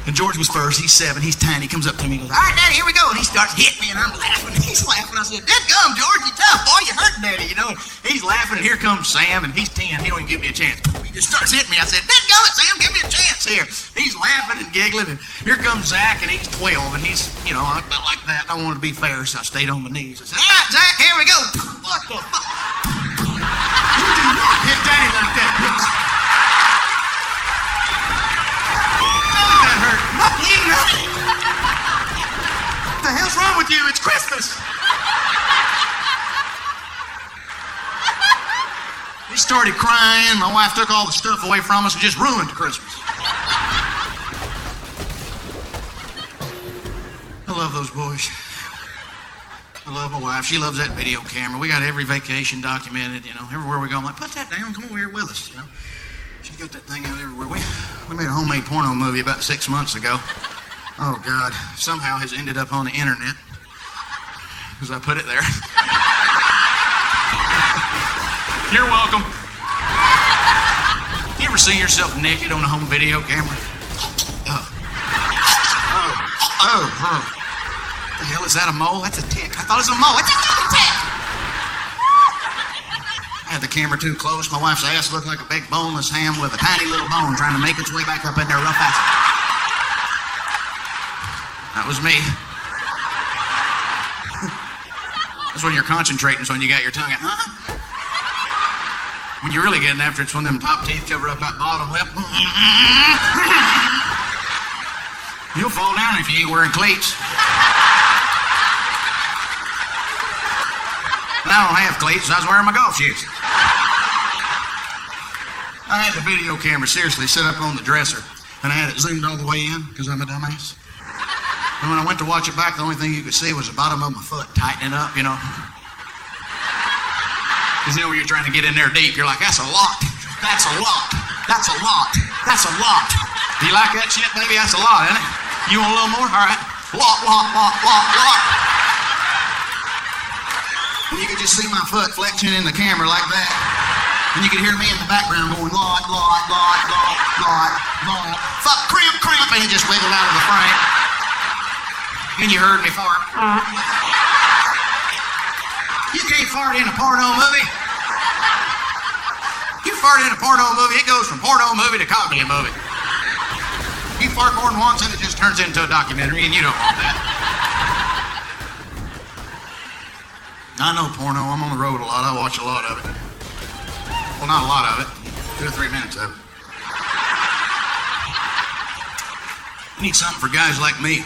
S5: And George was first. He's 7. He's tiny. He comes up to me and goes, all right, Daddy, here we go. And he starts hitting me, and I'm laughing. He's laughing. I said, dadgum, George, you tough, boy. You hurt Daddy, And he's laughing, and here comes Sam, and he's 10. He don't even give me a chance. He just starts hitting me. I said, dadgum it, Sam, give me a chance here. He's laughing and giggling, and here comes Zach, and he's 12, and he's, I felt like that. I wanted to be fair, so I stayed on my knees. I said, all right, Zach, here we go. What the fuck? started crying. My wife took all the stuff away from us and just ruined Christmas. I love those boys. I love my wife. She loves that video camera. We got every vacation documented, you know. Everywhere we go, I'm like, put that down. Come over here with us, you know. She's got that thing out everywhere. We made a homemade porno movie about 6 months ago. Oh, God. Somehow has ended up on the internet because I put it there. You're welcome. You ever seen yourself naked on a home video camera? Oh. What the hell is that, a mole? That's a tick. I thought it was a mole. It's a fucking tick. I had the camera too close. My wife's ass looked like a big boneless ham with a tiny little bone trying to make its way back up in there real fast. That was me. That's when you're concentrating, so when you got your tongue out. When you're really getting after it, it's when them top teeth cover up that bottom lip. You'll fall down if you ain't wearing cleats. And I don't have cleats, I was wearing my golf shoes. I had the video camera seriously set up on the dresser, and I had it zoomed all the way in, because I'm a dumbass. And when I went to watch it back, the only thing you could see was the bottom of my foot tightening up, you know. Because you know when you're trying to get in there deep, you're like, that's a lot. That's a lot. That's a lot. That's a lot. Do you like that shit, baby? That's a lot, isn't it? You want a little more? All right. Lot. And you could just see my foot flexing in the camera like that. And you could hear me in the background going, lot. Fuck, cramp. And it just wiggled out of the frame. And you heard me fart. You can't fart in a porno movie. You fart in a porno movie, it goes from porno movie to comedy movie. You fart more than once and it just turns into a documentary, and you don't want that. I know porno. I'm on the road a lot. I watch a lot of it. Well, not a lot of it. 2 or 3 minutes of it. I need something for guys like me.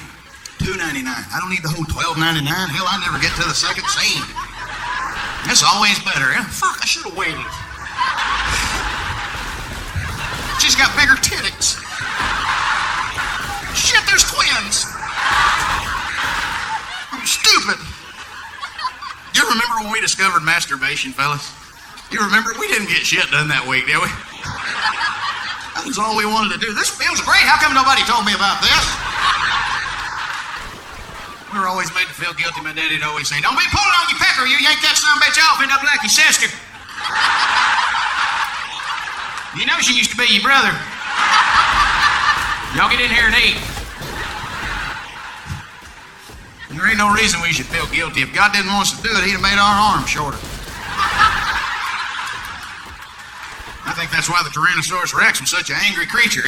S5: $2.99. I don't need the whole $12.99. Hell, I never get to the second scene. It's always better. Fuck, I should have waited. She's got bigger titties. Shit, there's twins. I'm stupid. You remember when we discovered masturbation, fellas? You remember? We didn't get shit done that week, did we? That was all we wanted to do. This feels great. How come nobody told me about this? We were always made to feel guilty. My daddy'd always say, don't be pulling on your pecker. You yank that son of a bitch off, end up like your sister. You know she used to be your brother. Y'all get in here and eat. And there ain't no reason we should feel guilty. If God didn't want us to do it, he'd have made our arms shorter. I think that's why the Tyrannosaurus Rex was such an angry creature.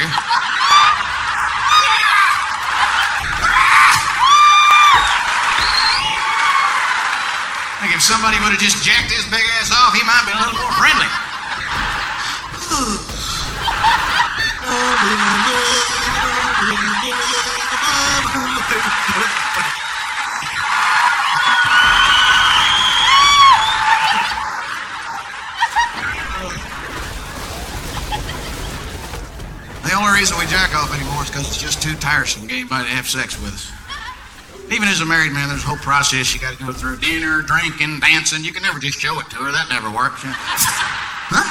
S5: I think if somebody would have just jacked his big ass off, he might have been a little more friendly. The only reason we jack off anymore is because it's just too tiresome getting anybody to have sex with us. Even as a married man, there's a whole process you got to go through. Dinner, drinking, dancing. You can never just show it to her. That never works. Huh?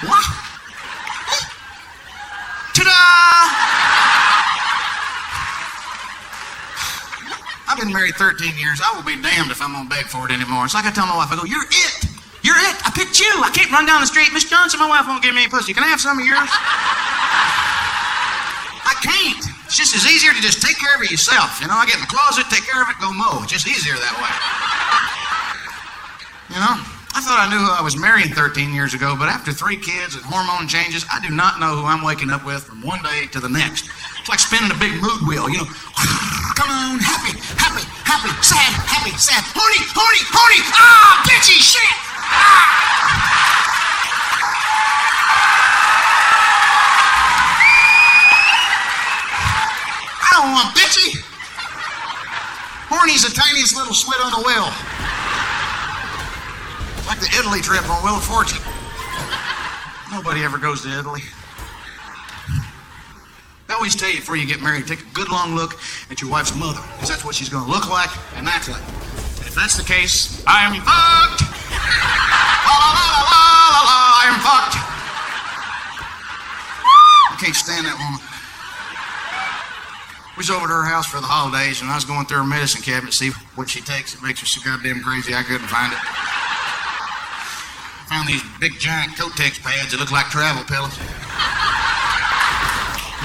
S5: What? Ta-da! I've been married 13 years. I will be damned if I'm going to beg for it anymore. It's like I tell my wife, I go, you're it. You're it. I picked you. I can't run down the street. Miss Johnson, my wife won't give me any pussy. Can I have some of yours? I can't. It's just as easier to just take care of it yourself. You know, I get in the closet, take care of it, go mow. It's just easier that way. You know, I thought I knew who I was marrying 13 years ago, but after 3 kids and hormone changes, I do not know who I'm waking up with from one day to the next. It's like spinning a big mood wheel, you know. Come on, happy, sad, horny, bitchy shit! I don't want bitchy. Horny's the tiniest little slit on the wheel. Like the Italy trip on Wheel of Fortune. Nobody ever goes to Italy. I always tell you before you get married, take a good long look at your wife's mother, because that's what she's going to look like and act like. And if that's the case, I am fucked. La la la la la la, I am fucked. I can't stand that woman. We was over to her house for the holidays, and I was going through her medicine cabinet to see what she takes. It makes her so goddamn crazy I couldn't find it. I found these big giant Kotex pads that look like travel pillows.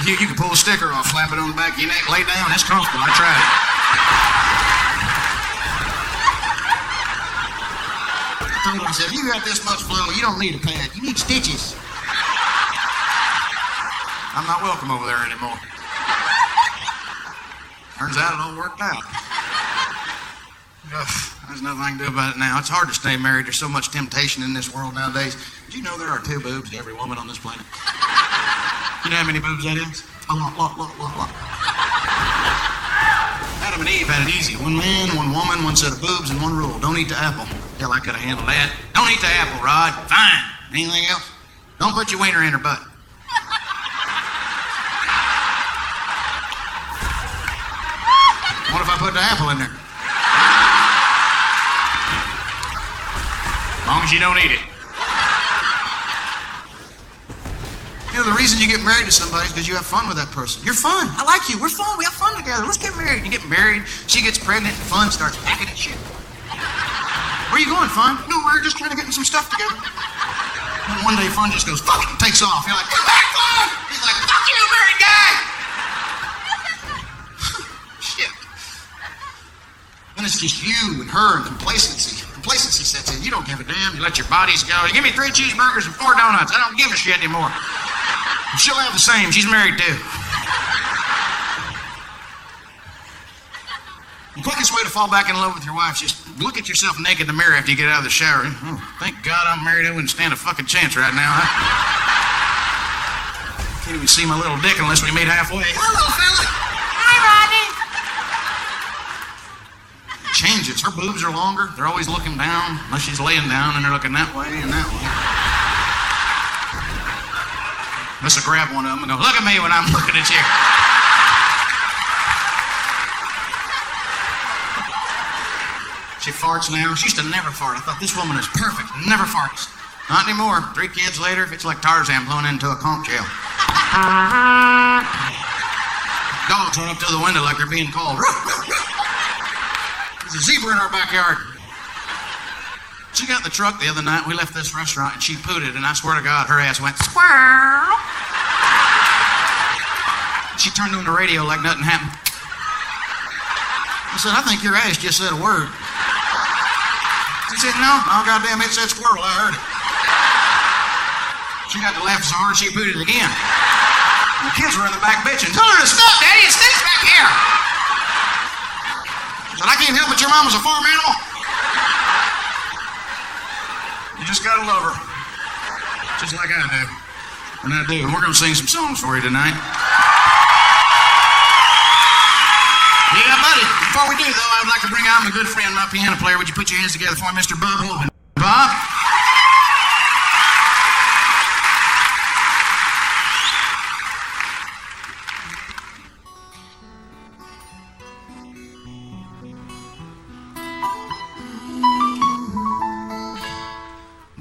S5: You can pull a sticker off, slap it on the back of your neck, lay down. That's comfortable. I tried it. I told him, I said, if you got this much flow, you don't need a pad. You need stitches. I'm not welcome over there anymore. Turns out it all worked out. Ugh, there's nothing I can do about it now. It's hard to stay married. There's so much temptation in this world nowadays. Did you know there are 2 boobs to every woman on this planet? You know how many boobs that is? A lot. Adam and Eve had it easy. 1 man, 1 woman, 1 set of boobs, and 1 rule. Don't eat the apple. Hell, I could have handled that. Don't eat the apple, Rod. Fine. Anything else? Don't put your wiener in her butt. What if I put the apple in there? As long as you don't eat it. You know, the reason you get married to somebody is because you have fun with that person. You're fun. I like you. We're fun. We have fun together. Let's get married. You get married, she gets pregnant, and fun starts packing at shit. Where are you going, fun? No, we're just trying to get some stuff together. And one day, fun just goes, fuck it, and takes off. You're like, come back, fun! He's like, fuck you, married guy! Shit. Then it's just you and her and complacency. Complacency sets in. You don't give a damn. You let your bodies go. You give me 3 cheeseburgers and 4 donuts. I don't give a shit anymore. She'll have the same. She's married too. The quickest way to fall back in love with your wife is just look at yourself naked in the mirror after you get out of the shower. Oh, thank God I'm married. I wouldn't stand a fucking chance right now. I can't even see my little dick unless we meet halfway. Hello, fella. Hi, Rodney. It changes. Her boobs are longer. They're always looking down. Unless she's laying down and they're looking that way and that way. Unless I grab one of them and go, look at me when I'm looking at you. She farts now. She used to never fart. I thought, this woman is perfect. Never farts. Not anymore. 3 kids later, it's like Tarzan blown into a conch shell. Dogs run up to the window like they're being called. There's a zebra in our backyard. She got in the truck the other night. We left this restaurant and she pooted, and I swear to God, her ass went squirrel. She turned on the radio like nothing happened. I said, I think your ass just said a word. She said, no, goddamn, it said squirrel. I heard it. She got to laugh so hard she pooted again. The kids were in the back bitching. Tell her to stop, Daddy. It stinks back here. I said, I can't help it. Your mom was a farm animal. You just gotta love her. Just like I do. And I do. And we're gonna sing some songs for you tonight. Yeah, buddy. Before we do, though, I would like to bring out my good friend, my piano player. Would you put your hands together for Mr. Bob Hogan? Bob?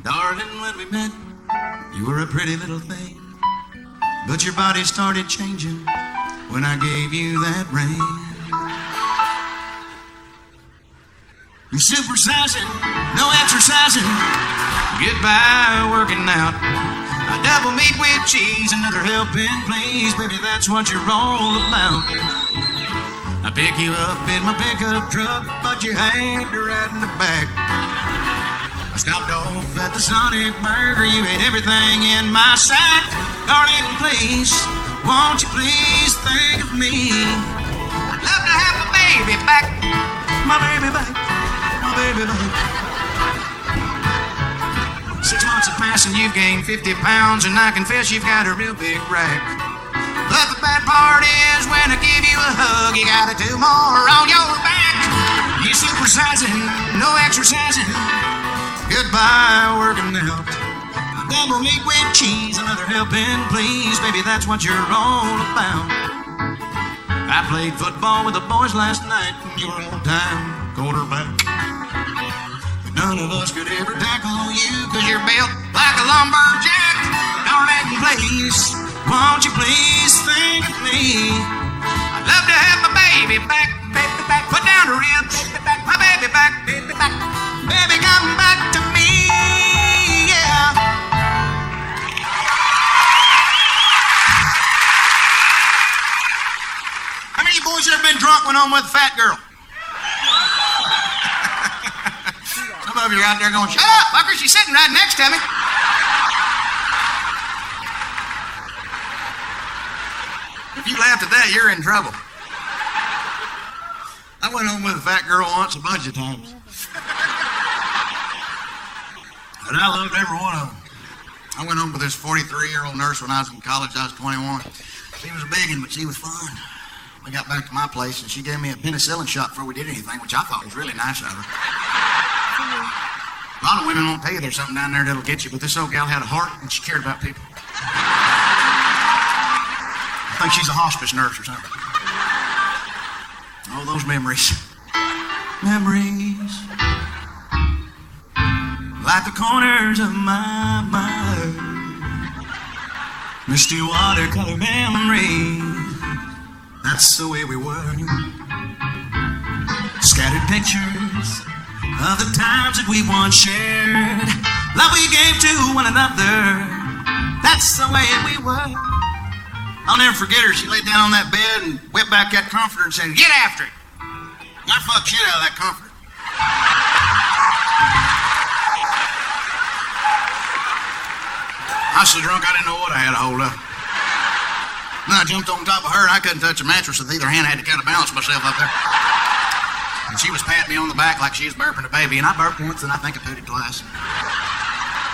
S5: Darling, when we met, you were a pretty little thing, but your body started changing when I gave you that ring. You're supersizing, no exercising, get by working out. A double meat with cheese, another helping, please, baby, that's what you're all about. I pick you up in my pickup truck, but you had to ride in the back. I stopped off at the Sonic Burger, you ate everything in my sight. Darling, please, won't you please think of me? I'd love to have my baby back, my baby back, my baby back. 6 months have passed and you've gained 50 pounds, and I confess you've got a real big rack. But the bad part is when I give you a hug, you gotta do more on your back. You supersizing, no exercising, Goodbye, working out. Double meat with cheese, another helping, please. Baby, that's what you're all about. I played football with the boys last night. You were all-time quarterback. But none of us could ever tackle you, cause you're built like a lumberjack. Darling, please, won't you please think of me? I'd love to have my baby back, put down the ribs, my baby back, baby come back to me, yeah. How many of you boys have ever been drunk when home with a fat girl? Some of you are out there going, shut up, fucker, she's sitting right next to me. If you laughed at that, you're in trouble. I went home with a fat girl once a bunch of times. And I loved every one of them. I went home with this 43-year-old nurse when I was in college. I was 21. She was a big one, but she was fun. We got back to my place, and she gave me a penicillin shot before we did anything, which I thought was really nice of her. A lot of women won't tell you there's something down there that'll get you, but this old gal had a heart, and she cared about people. I think she's a hospice nurse or something. Oh, those memories. Memories. Like the corners of my mind. Misty watercolor memories. That's the way we were. Scattered pictures of the times that we once shared. Love we gave to one another. That's the way we were. I'll never forget her. She laid down on that bed and whipped back that comforter and said, get after it. And I fucked shit out of that comforter. I was so drunk I didn't know what I had a hold of. Then I jumped on top of her and I couldn't touch a mattress with either hand. I had to kind of balance myself up there. And she was patting me on the back like she was burping a baby. And I burped once and I think I pooted twice.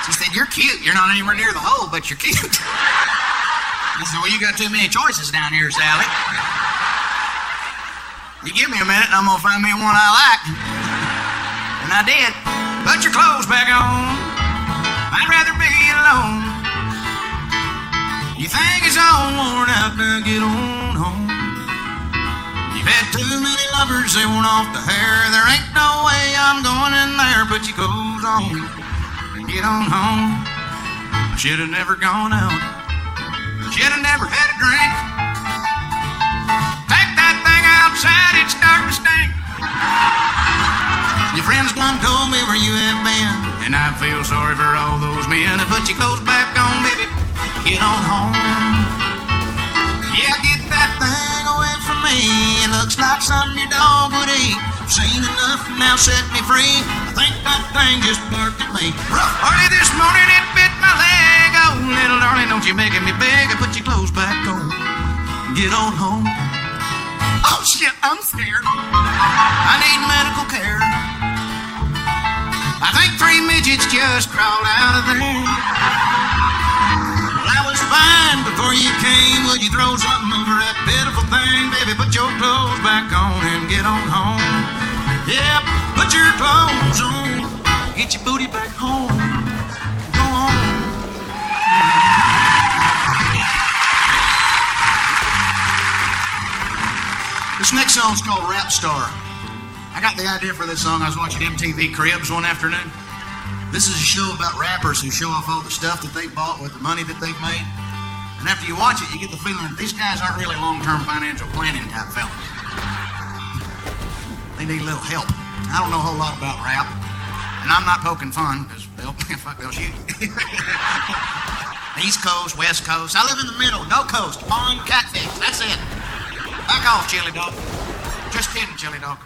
S5: She said, you're cute. You're not anywhere near the hole, but you're cute. I said, well, you got too many choices down here, Sally. You give me a minute and I'm going to find me one I like. And I did. Put your clothes back on. I'd rather be alone. You think it's all worn out, now get on home. You've had too many lovers, they want off the hair. There ain't no way I'm going in there. Put your clothes on and get on home. I should have never gone out. Should have never had a drink. Take that thing outside, it's starting to stink. Your friends done told me where you have been, and I feel sorry for all those men. Put your clothes back on, baby, get on home. Yeah, get that thing away from me. It looks like something your dog would eat. I've seen enough, now set me free. I think that thing just barked at me. Early this morning it bit my leg. Oh, little darling, don't you making me beg. I put your clothes back on, get on home. Oh shit, I'm scared. I need medical care. I think 3 midgets just crawled out of there. Well, I was fine before you came. Would you throw something over that pitiful thing? Baby, put your clothes back on and get on home. Yeah, put your clothes on. Get your booty back home. Go on. This next song's called Rap Star. I got the idea for this song. I was watching MTV Cribs one afternoon. This is a show about rappers who show off all the stuff that they bought with the money that they've made. And after you watch it, you get the feeling that these guys aren't really long-term financial planning type fellas. They need a little help. I don't know a whole lot about rap. And I'm not poking fun, because they'll shoot you. East Coast, West Coast. I live in the middle. No coast. Pond, catfish. That's it. Back off, Chili Dog. Just kidding, Chili Dog.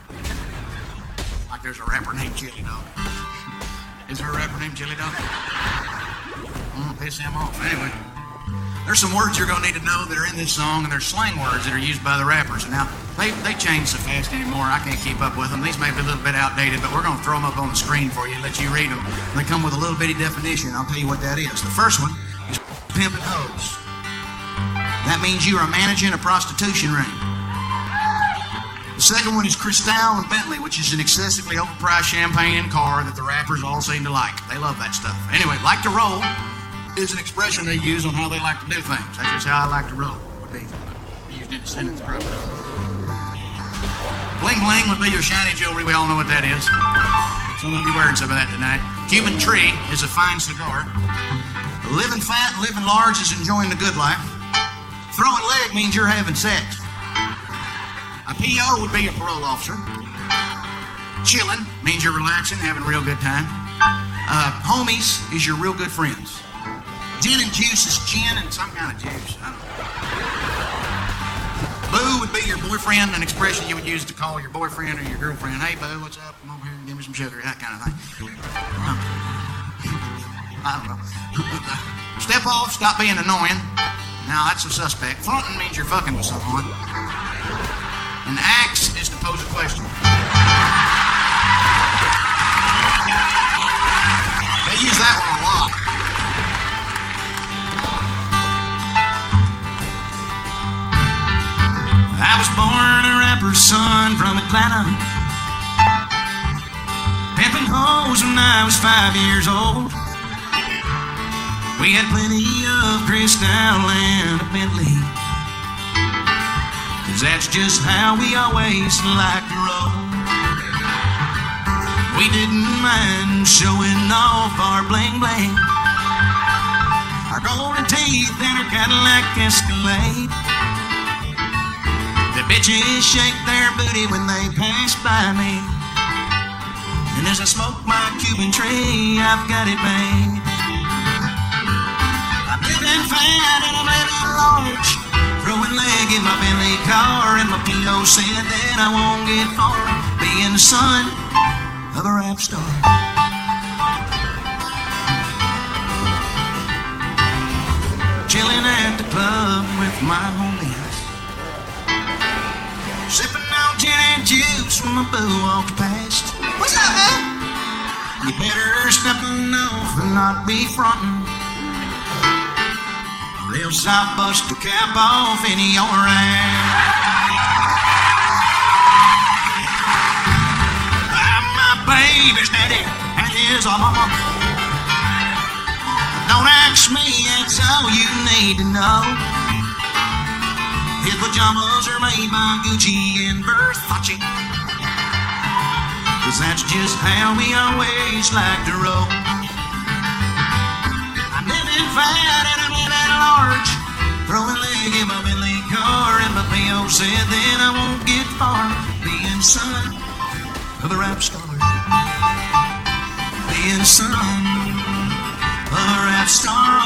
S5: Like there's a rapper named Chili Dog. Is there a rapper named Chili Dog? I'm gonna piss him off. Anyway, there's some words you're gonna need to know that are in this song, and there's slang words that are used by the rappers. And now, they change so fast anymore, I can't keep up with them. These may be a little bit outdated, but we're gonna throw them up on the screen for you and let you read them. They come with a little bitty definition. I'll tell you what that is. The first one is pimping hoes. That means you are managing a prostitution ring. The second one is Cristal and Bentley, which is an excessively overpriced champagne and car that the rappers all seem to like. They love that stuff. Anyway, like to roll is an expression they use on how they like to do things. That's just how I like to roll. Would be used in a sentence probably. Bling bling would be your shiny jewelry. We all know what that is. So I'm going to be wearing some of that tonight. Cuban tree is a fine cigar. Living fat and living large is enjoying the good life. Throwing leg means you're having sex. A PO would be a parole officer. Chilling means you're relaxing, having a real good time. Homies is your real good friends. Gin and juice is gin and some kind of juice. I don't know. Boo would be your boyfriend, an expression you would use to call your boyfriend or your girlfriend. Hey, boo, what's up? Come over here and give me some sugar, that kind of thing. I don't know. Step off, stop being annoying. Now, that's a suspect. Fronting means you're fucking with someone. An axe is to pose a question. They use that one a lot. I was born a rapper's son from Atlanta. Pimping hoes when I was 5 years old. We had plenty of Cristal and a Bentley. That's just how we always like to roll. We didn't mind showing off our bling bling, our golden teeth and our Cadillac Escalade. The bitches shake their booty when they pass by me, and as I smoke my Cuban tree, I've got it made. I'm living fat and I'm living large. Throwing leg in my Bentley car, and my PO said that I won't get far being the son of a rap star. Chilling at the club with my homies, sipping on gin and juice when my boo walks past. What's up, man? You better step off and not be frontin', or else I'll bust the cap off in your ass. I'm my baby's daddy and his mama. Don't ask me, that's all you need to know. His pajamas are made by Gucci and Versace, 'cause that's just how we always like to roll. I'm living fat and I'm living large, throwing leg in my Bentley car, and my PO said that I won't get far being son of a rap star. Being son of a rap star.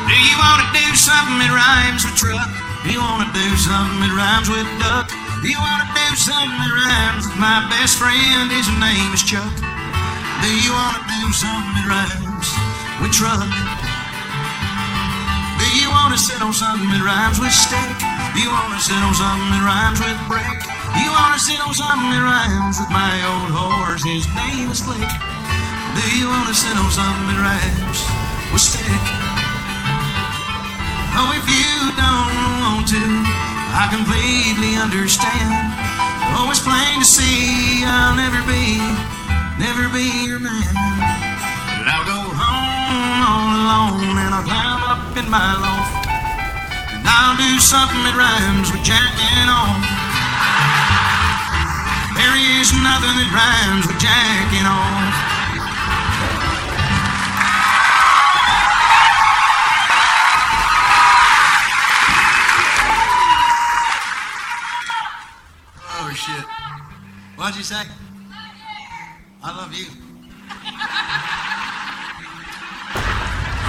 S5: Do you want to do something that rhymes with truck? Do you want to do something that rhymes with duck? Do you want to do something that rhymes with my best friend? His name is Chuck. Do you want to do something that rhymes with truck? Do you want to sit on something that rhymes with stick? Do you want to sit on something that rhymes with brick? Do you want to sit on something that rhymes with my old horse? His name is Slick. Do you want to sit on something that rhymes with stick? Oh, if you don't want to, I completely understand. Oh, it's plain to see I'll never be your man. But I'll go home all alone, and I'll climb up in my loft, and I'll do something that rhymes with jacking off. There is nothing that rhymes with jacking off. Oh, shit. What'd you say? I love you.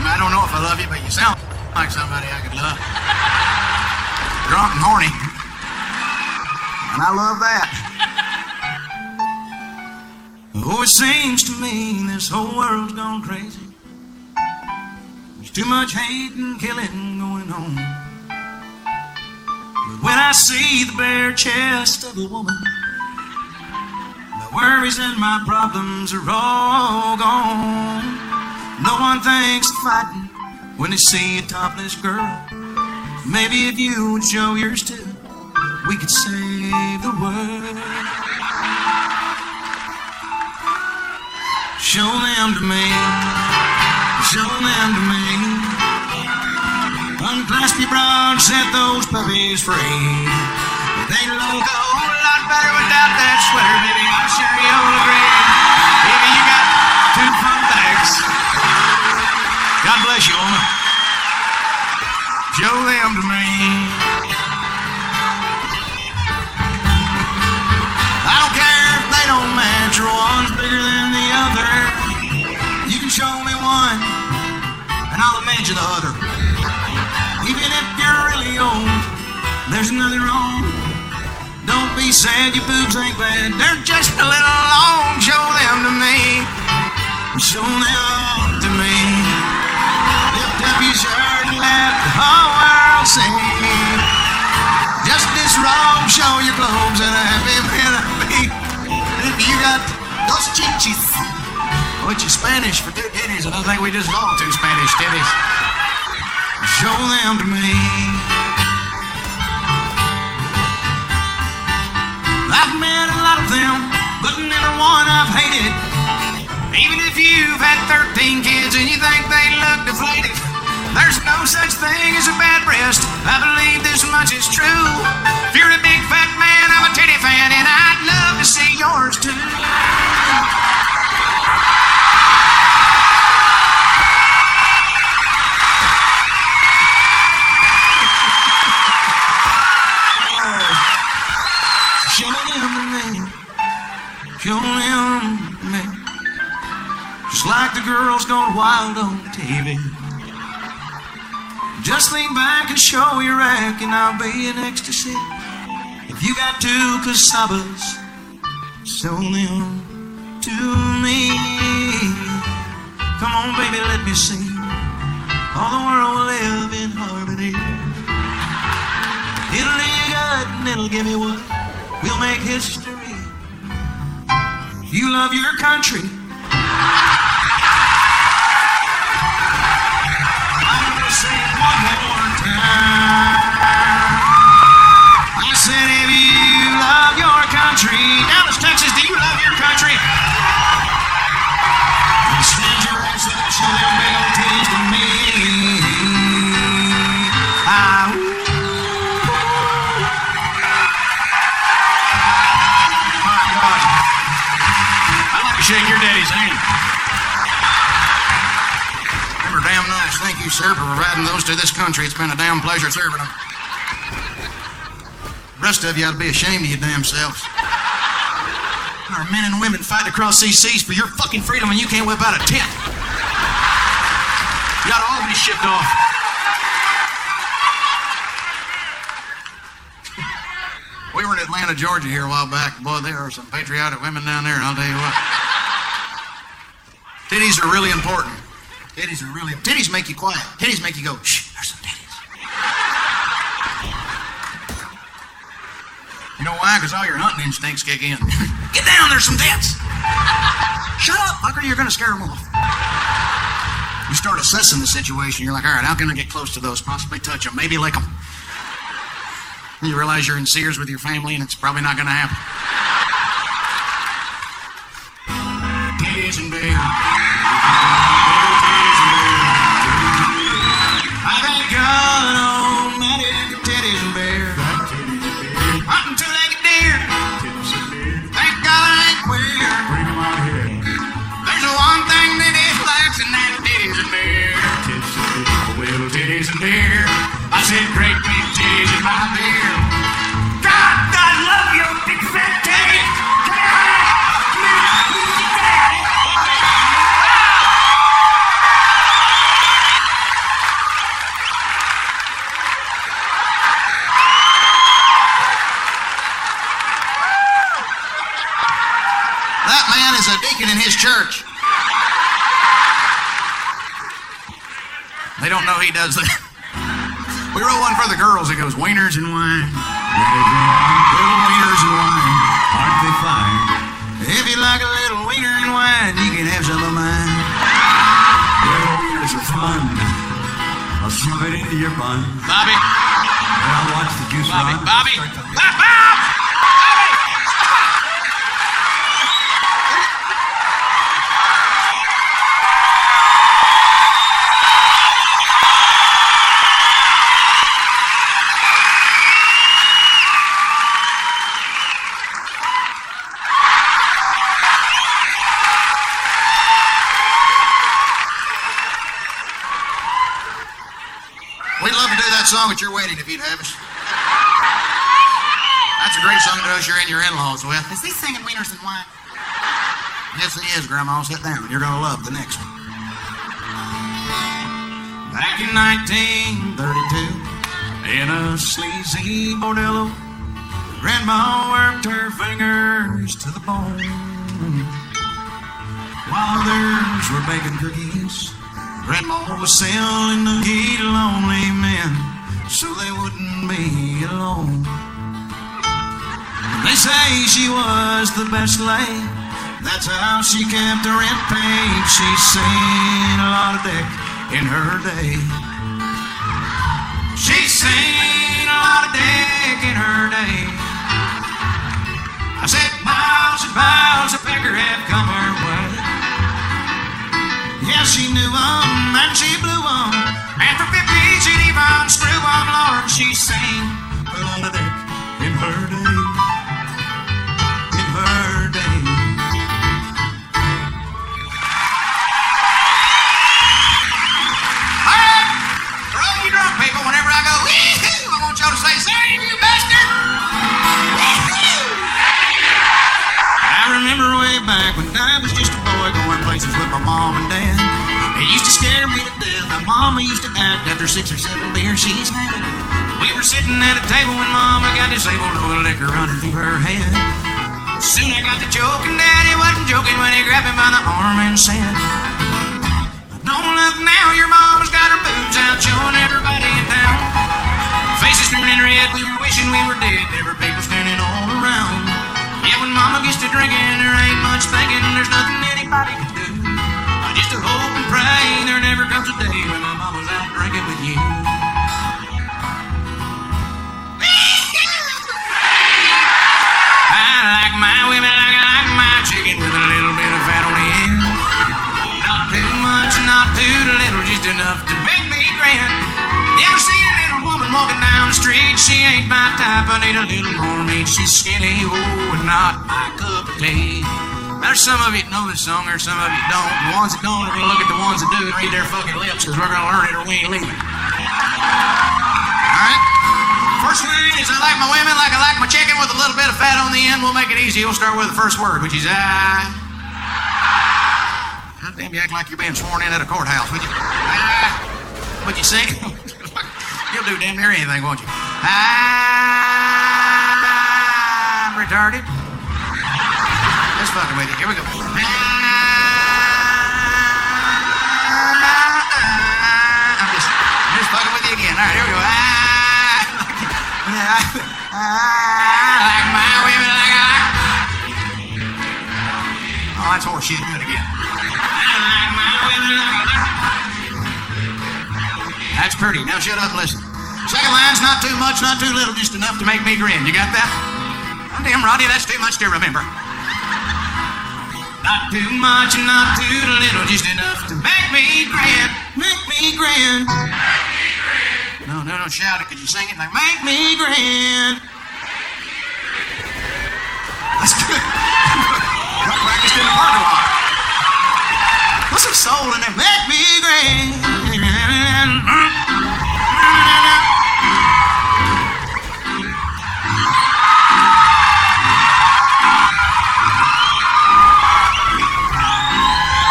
S5: I don't know if I love you, but you sound like somebody I could love. Drunk and horny. And I love that. Oh, it seems to me this whole world's gone crazy. There's too much hate and killing going on. But when I see the bare chest of a woman, the
S6: worries and my problems are all gone. No one thinks of fighting when they see a topless girl. Maybe if you would show yours too, we could save the world. Show them to me, show them to me. Unclasp your bra and set those puppies free. They look a whole lot better without that sweater, baby. I'm sure you'll agree. Baby, you got two fun bags. God bless you, woman. Show them to me. I don't care if they don't match or one's bigger than the other. You can show me one, and I'll imagine the other. Even if you're really old, there's nothing wrong. Don't be sad, your boobs ain't bad. They're just a little long. Show them to me. Show them to me. Lift up your shirt and let the whole world see. Just this wrong, show your clothes and a happy man I'll be. If you got those chichis, which is Spanish for two titties, and I think we just call two Spanish titties. Show them to me. I've met a lot of them, but never one I've hated. Even if you've had 13 kids and you think they look deflated, there's no such thing as a bad breast. I believe this much is true. If you're a big fat man, I'm a titty fan, and I'd love to see yours too. Show them to me. Show them to me. Just like the girls gone wild on TV. Just lean back and show your rack, and I'll be in ecstasy. If you got two casabas, show them to me. Come on, baby, let me see. All the world will live in harmony. It'll do you good and it'll give me what we'll make history. You love your country. I'm gonna say it one more time. I said, if you love your country, Dallas, Texas, do you love your country? Then stand your ass up, show them big old titties to me. Shake your daddy's hand. Remember, damn nice. Thank you, sir, for providing those to this country. It's been a damn pleasure serving them. The rest of you ought to be ashamed of your damn selves. Our men and women fighting across these seas for your fucking freedom, and you can't whip out a tent. You ought to all be shipped off. We were in Atlanta, Georgia here a while back. Boy, there are some patriotic women down there, and I'll tell you what. Titties are really important. Titties make you quiet. Titties make you go, shh, there's some titties. You know why? Because all your hunting instincts kick in. Get down, there's some tits. Shut up, fucker, you're going to scare them off. You start assessing the situation. You're like, all right, how can I get close to those? Possibly touch them, maybe lick them. You realize you're in Sears with your family and it's probably not going to happen. Titties and big. I thank God Almighty for titties and bear. Hunting two-legged deer. Thank God I ain't queer. There's one thing that it lacks, and that's titties and beer. Little titties and beer. I said great big titties in my beer. God, I love you, big fat titties. That man is a deacon in his church. They don't know he does that. We wrote one for the girls. It goes, wieners and wine. Little wieners and wine. Aren't they fine? If into your bun.
S5: Bobby.
S6: And I'll watch the juice
S5: Bobby.
S6: run.
S5: Bobby.
S6: Start to-
S5: Bob! We'd love to do that song at your wedding if you'd have us. That's a great song to usher in your in-laws with.
S6: Is he singing Wieners and Wine?
S5: Yes, he is, Grandma. Sit down. You're going to love the next one.
S6: Back in 1932, in a sleazy bordello, Grandma worked her fingers to the bone. While others were baking cookies, Grandma was selling the key to lonely men so they wouldn't be alone. They say she was the best lay. That's how she kept her rent paid. She seen a lot of dick in her day. She seen a lot of dick in her day. I said miles and miles of picker have come her way. Yeah, she knew 'em and she blew 'em, and for 50 she'd even screw 'em. Lord, she sang a lot of dick in her day. In her day.
S5: All right. For all you drunk people, whenever I go, wee-hoo, I want y'all to say, save you bastard! Wee-hoo!
S6: I remember way back when I was just a boy going places with my mom and dad. It used to scare me to death. My mama used to act after 6 or 7 beers she's had. We were sitting at a table when Mama got disabled with the liquor running through her head. Soon I got to joking, Daddy wasn't joking when he grabbed me by the arm and said, "Don't look now, your mama's got her boobs out, showing everybody in town." Faces turning red, we were wishing we were dead. There were people standing all around. Yeah, when Mama gets to drinking, there ain't much thinking. There's nothing anybody can do. I just hope and pray there never comes a day when my mama's out drinking with you. I like my women like I like my chicken with a little bit of fat on the end. Not too much, not too little, just enough to make me grin. Never seen a little woman walking down the street. She ain't my type, I need a little more meat. She's skinny, oh, and not my cup of tea. There's some of you know this song, or some of you don't. The ones that don't are going to look at the ones that do and read their fucking lips, because we're going to learn it or we ain't leaving.
S5: All right. First line is, I like my women like I like my chicken with a little bit of fat on the end. We'll make it easy. We'll start with the first word, which is I. God damn, you act like you're being sworn in at a courthouse, would you? Would you sing? You'll do damn near anything, won't you? I'm retarded. Just fucking with you. Here we go. I'm just fucking with you again. All right, here we go. I like my women like I like. Oh, that's horse shit. Do it again. I like my women like I like. That's pretty. Now shut up and listen. Second line's not too much, not too little, just enough to make me grin. You got that? Oh, damn, Roddy, that's too much to remember. Not too much and not too little, just enough to make me grin. Make me grin. No, shout it. Could you sing it like, make me grin? That's good. I practiced in the parking lot. Put some soul in there. Make me grin.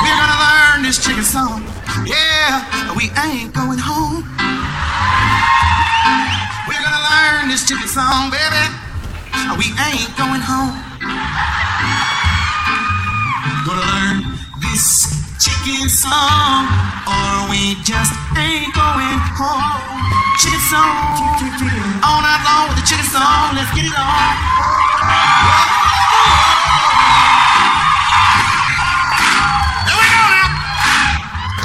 S5: We're gonna learn this chicken song. Yeah, we ain't going home. We're gonna learn this chicken song, baby. We ain't going home. Gonna learn this chicken song, or we just ain't going home. Chicken song, all night long with the chicken song. Let's get it on. Here we go now.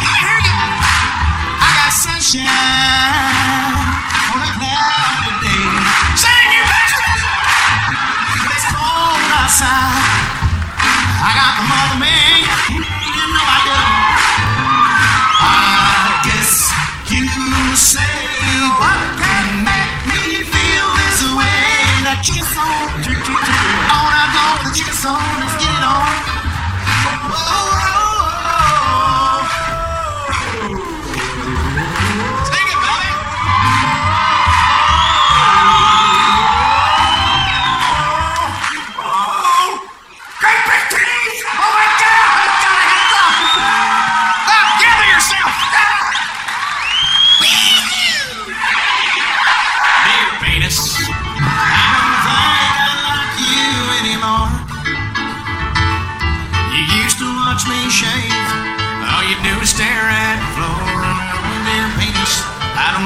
S5: I hear you. I got sunshine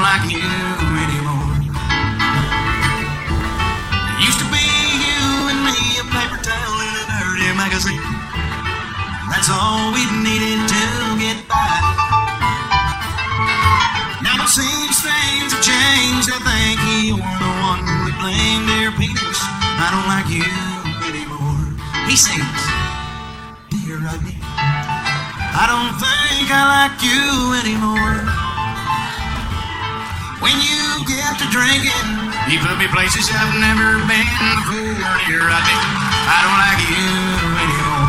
S6: like you anymore. It used to be you and me, a paper towel in a dirty magazine. That's all we needed to get by. Now it seems things have changed. I think you're the one to blame, dear penis. I don't like you anymore. He sings, dear Rodney, I don't think I like you anymore. When you get to drinking, you put me places I've never been before, dear Rodney. I don't like you anymore.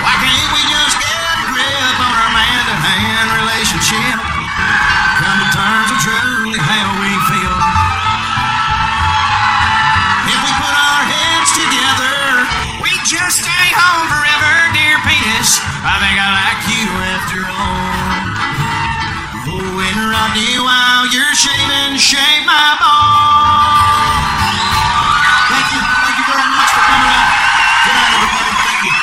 S6: Why can't we just get a grip on our man-to-hand relationship? Come to terms with truly how we feel. If we put our heads together, we just stay home forever, dear penis. I think I like you after all. Oh, and Rodney, while you're shaving, shave my ball. Thank you very much for coming out. Good night, everybody. Thank you.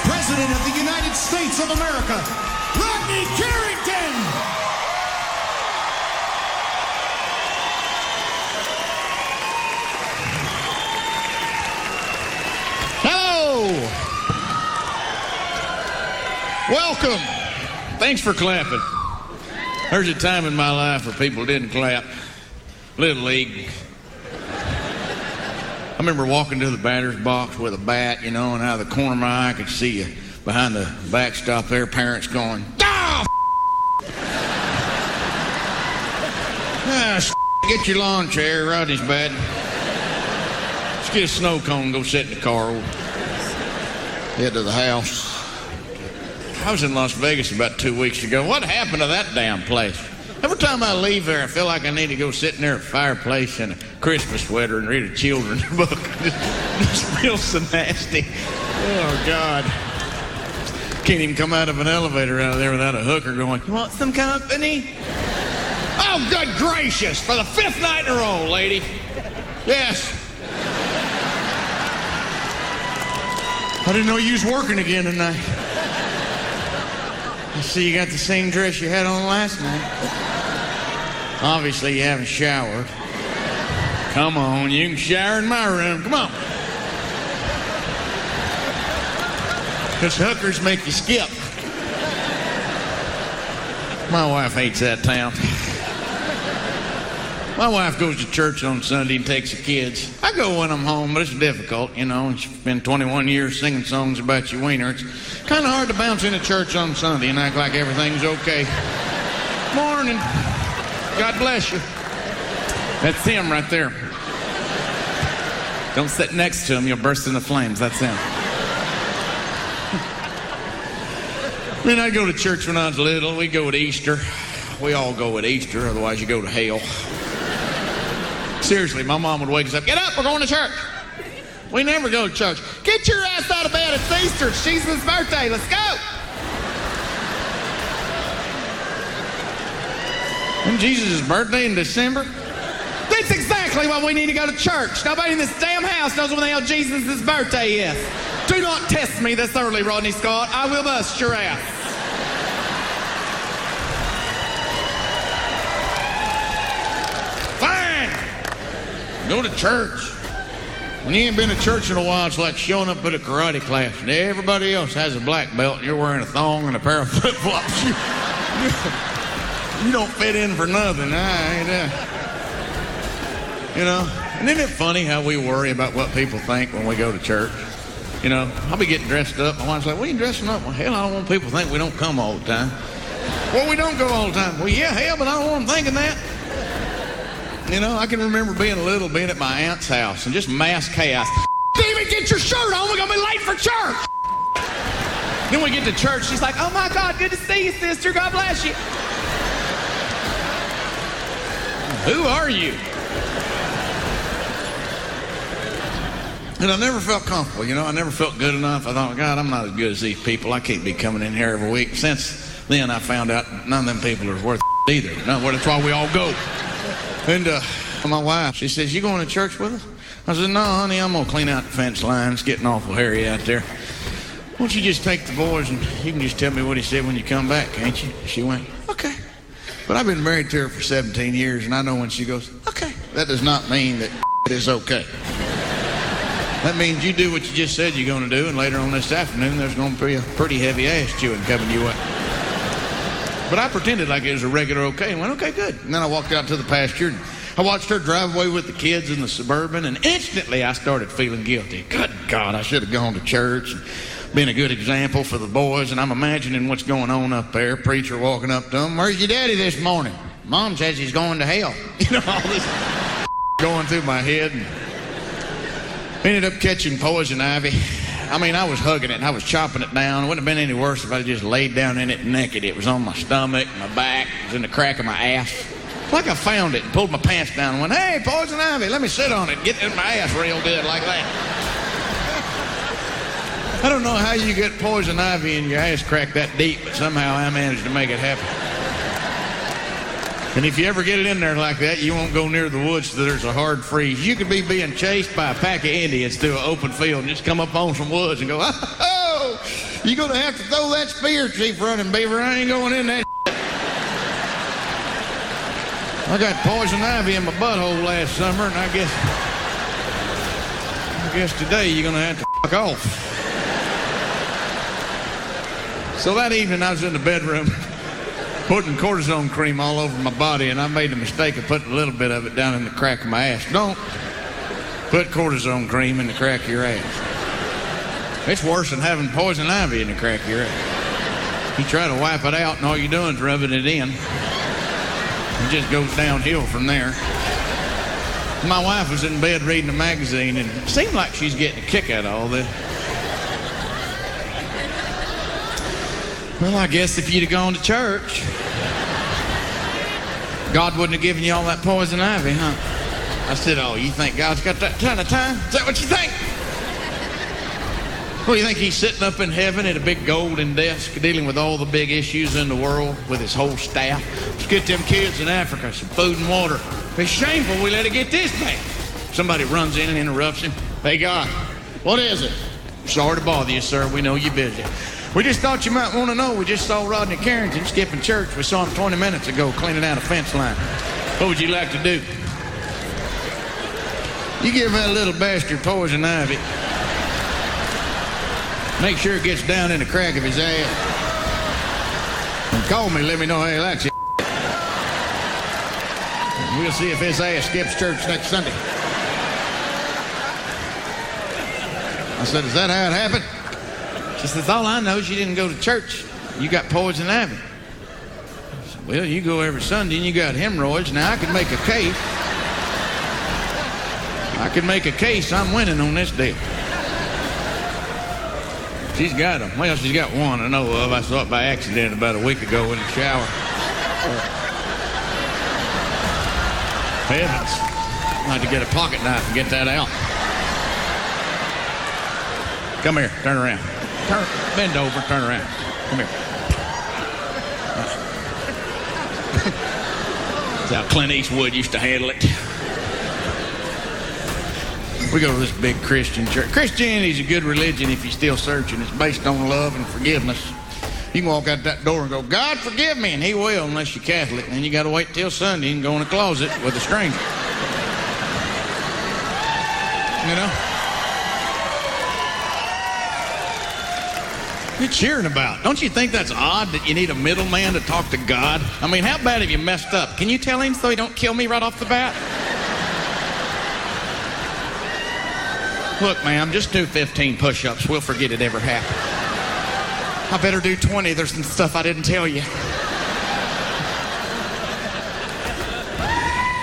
S7: President of the United States of America, Rodney Carrington!
S8: Hello! Welcome! Thanks for clapping. There's a time in my life where people didn't clap. Little League. I remember walking to the batter's box with a bat, and out of the corner of my eye I could see you behind the backstop there, parents going, "Ah, get your lawn chair, Rodney's bad. Let's get a snow cone and go sit in the car. We'll head to the house." I was in Las Vegas about 2 weeks ago. What happened to that damn place? Every time I leave there, I feel like I need to go sit near a fireplace in a Christmas sweater and read a children's book. Just feels so nasty. Oh, God. Can't even come out of an elevator out of there without a hooker going, "You want some company?" Oh, good gracious. For the 5th night in a row, lady. Yes. I didn't know you was working again tonight. I see you got the same dress you had on last night. Obviously, you haven't showered. Come on, you can shower in my room. Come on. Because hookers make you skip. My wife hates that town. My wife goes to church on Sunday and takes the kids. I go when I'm home, but it's difficult, you know. It's been 21 years singing songs about your wiener. It's kind of hard to bounce into church on Sunday and act like everything's okay. Morning. God bless you. That's him right there. Don't sit next to him. You'll burst into flames. That's him. I mean, I'd go to church when I was little. We'd go at Easter. We all go at Easter, otherwise you go to hell. Seriously, my mom would wake us up. Get up, we're going to church. We never go to church. Get your ass out of bed. It's Easter. It's Jesus' birthday. Let's go. Isn't Jesus' birthday in December? That's exactly why we need to go to church. Nobody in this damn house knows when the hell Jesus' birthday is. Do not test me this early, Rodney Scott. I will bust your ass. Fine. Go to church. When you ain't been to church in a while, it's like showing up at a karate class and everybody else has a black belt and you're wearing a thong and a pair of flip-flops. You don't fit in for nothing. You know? And isn't it funny how we worry about what people think when we go to church? You know, I'll be getting dressed up. My wife's like, what are you dressing up? Well, hell, I don't want people to think we don't come all the time. Well, we don't go all the time. Well, yeah, hell, but I don't want them thinking that. You know, I can remember being at my aunt's house and just mass chaos. David, get your shirt on. We're going to be late for church. Then we get to church. She's like, oh, my God, good to see you, sister. God bless you. Who are you? And I never felt comfortable, you know. I never felt good enough. I thought, God, I'm not as good as these people. I can't be coming in here every week. Since then, I found out none of them people are worth either. No, well, that's why we all go. And my wife, she says, you going to church with us? I said, no, honey, I'm going to clean out the fence line. It's getting awful hairy out there. Why don't you just take the boys and you can just tell me what he said when you come back, can't you? She went, okay. But I've been married to her for 17 years, and I know when she goes, okay. That does not mean that it is okay. That means you do what you just said you're going to do, and later on this afternoon, there's going to be a pretty heavy ass chewing coming your way. But I pretended like it was a regular okay, and went, okay, good. And then I walked out to the pasture, and I watched her drive away with the kids in the Suburban, and instantly I started feeling guilty. Good God, I should have gone to church and been a good example for the boys, and I'm imagining what's going on up there. Preacher walking up to them, where's your daddy this morning? Mom says he's going to hell. You know, all this going through my head. And ended up catching poison ivy. I mean, I was hugging it and I was chopping it down. It wouldn't have been any worse if I just laid down in it naked. It was on my stomach, my back, it was in the crack of my ass. It's like I found it and pulled my pants down and went, hey, poison ivy, let me sit on it and get in my ass real good like that. I don't know how you get poison ivy in your ass crack that deep, but somehow I managed to make it happen. And if you ever get it in there like that, you won't go near the woods so there's a hard freeze. You could be being chased by a pack of Indians through an open field and just come up on some woods and go, oh, you're going to have to throw that spear, Chief Running Beaver. I ain't going in that shit. I got poison ivy in my butthole last summer, and I guess today you're going to have to fuck off. So that evening I was in the bedroom putting cortisone cream all over my body, and I made the mistake of putting a little bit of it down in the crack of my ass. Don't put cortisone cream in the crack of your ass. It's worse than having poison ivy in the crack of your ass. You try to wipe it out, and all you're doing is rubbing it in. It just goes downhill from there. My wife was in bed reading a magazine, and it seemed like she's getting a kick out of all this. Well, I guess if you'd have gone to church, God wouldn't have given you all that poison ivy, huh? I said, oh, you think God's got that kind of time? Is that what you think? Well, you think he's sitting up in heaven at a big golden desk dealing with all the big issues in the world with his whole staff? Let's get them kids in Africa some food and water. It's shameful we let it get this bad. Somebody runs in and interrupts him. Hey, God, what is it? Sorry to bother you, sir. We know you're busy. We just thought you might want to know. We just saw Rodney Carrington skipping church. We saw him 20 minutes ago cleaning out a fence line. What would you like to do? You give that little bastard poison ivy. Make sure it gets down in the crack of his ass. And call me, let me know how he likes it. We'll see if his ass skips church next Sunday. I said, is that how it happened? She says, all I know is you didn't go to church. You got poison ivy. I said, well, you go every Sunday and you got hemorrhoids. Now, I can make a case. I'm winning on this deal. She's got them. Well, she's got one I know of. I saw it by accident about a week ago in the shower. Heavens. I had to get a pocket knife and get that out. Come here. Turn around. Bend over. Turn around. Come here. That's how Clint Eastwood used to handle it. We go to this big Christian church. Christianity's a good religion if you're still searching. It's based on love and forgiveness. You can walk out that door and go, God, forgive me, and he will, unless you're Catholic. And then you got to wait till Sunday and go in a closet with a stranger. You know? What are you cheering about? Don't you think that's odd that you need a middleman to talk to God? I mean, how bad have you messed up? Can you tell him so he don't kill me right off the bat? Look, ma'am, just do 15 push-ups. We'll forget it ever happened. I better do 20. There's some stuff I didn't tell you.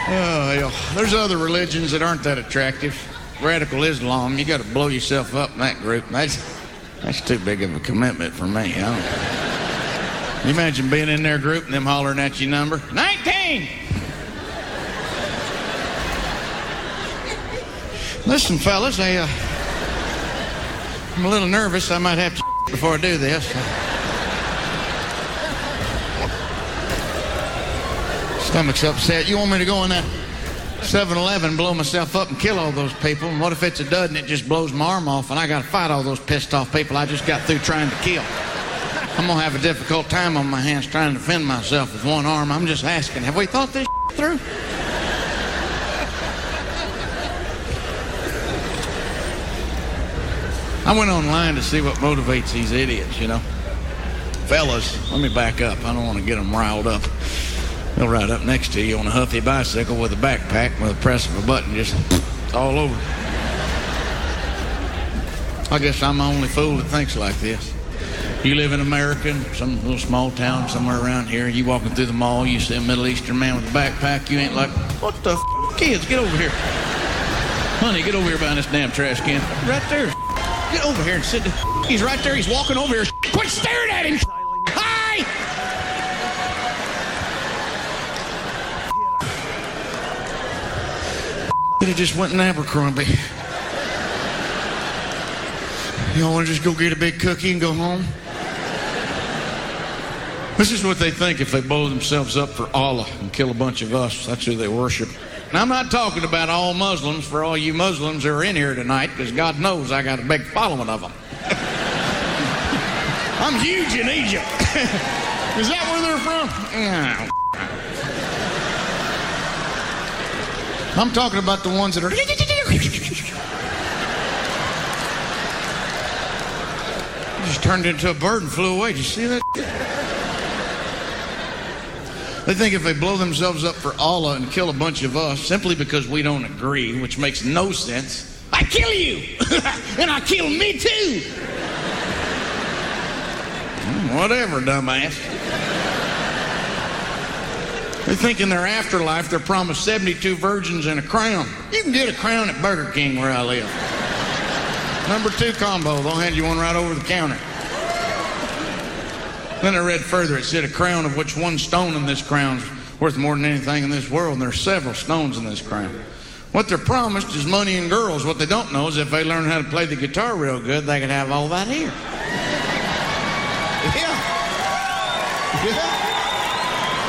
S8: Oh, hell. There's other religions that aren't that attractive. Radical Islam, you got to blow yourself up in that group. That's too big of a commitment for me. You imagine being in their group and them hollering at your number? 19! Listen, fellas, I'm a little nervous. I might have to before I do this. Stomach's upset. You want me to go in that 7-Eleven, blow myself up and kill all those people? And what if it's a dud and it just blows my arm off and I got to fight all those pissed off people I just got through trying to kill? I'm going to have a difficult time on my hands trying to defend myself with one arm. I'm just asking, have we thought this through? I went online to see what motivates these idiots, you know. Fellas, let me back up. I don't want to get them riled up. They'll ride up next to you on a huffy bicycle with a backpack with a press of a button just all over. I guess I'm the only fool that thinks like this. You live in America, some little small town somewhere around here, you walking through the mall, you see a Middle Eastern man with a backpack, you ain't like, what the kids, get over here. Honey, get over here behind this damn trash can. Right there. Get over here and sit down. He's right there. He's walking over here. Quit staring at him. Hi! Could have just went in Abercrombie. Y'all want to just go get a big cookie and go home? This is what they think if they blow themselves up for Allah and kill a bunch of us. That's who they worship. Now, I'm not talking about all Muslims, for all you Muslims who are in here tonight, because God knows I got a big following of them. I'm huge in Egypt. Is that where they're from? I'm talking about the ones that are... just turned into a bird and flew away. Did you see that? They think if they blow themselves up for Allah and kill a bunch of us simply because we don't agree, which makes no sense, I kill you! And I kill me too! Whatever, dumbass. They think in their afterlife they're promised 72 virgins and a crown. You can get a crown at Burger King where I live. Number 2 combo, they'll hand you one right over the counter. Then I read further, it said a crown of which one stone in this crown's worth more than anything in this world, and there's several stones in this crown. What they're promised is money and girls. What they don't know is if they learn how to play the guitar real good, they could have all that here. Yeah.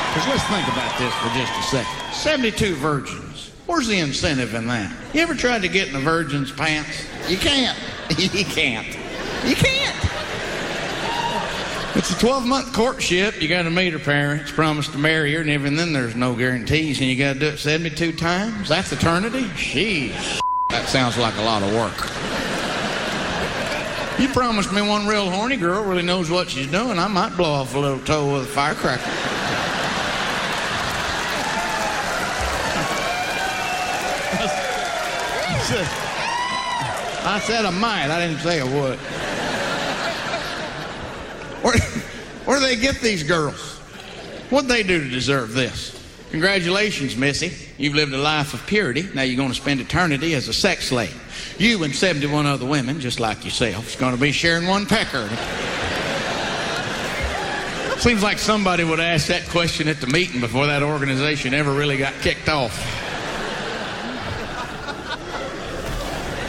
S8: Because let's think about this for just a second. 72 virgins. Where's the incentive in that? You ever tried to get in a virgin's pants? You can't. You can't. You can't. It's a 12-month courtship. You got to meet her parents, promise to marry her, and even then there's no guarantees, and you got to do it 72 times? That's eternity? Sheesh. That sounds like a lot of work. You promised me one real horny girl really knows what she's doing. I might blow off a little toe with a firecracker. I said I might. I didn't say I would. Where do they get these girls? What'd they do to deserve this? Congratulations, Missy. You've lived a life of purity. Now you're going to spend eternity as a sex slave. You and 71 other women, just like yourself, is going to be sharing one pecker. Seems like somebody would ask that question at the meeting before that organization ever really got kicked off.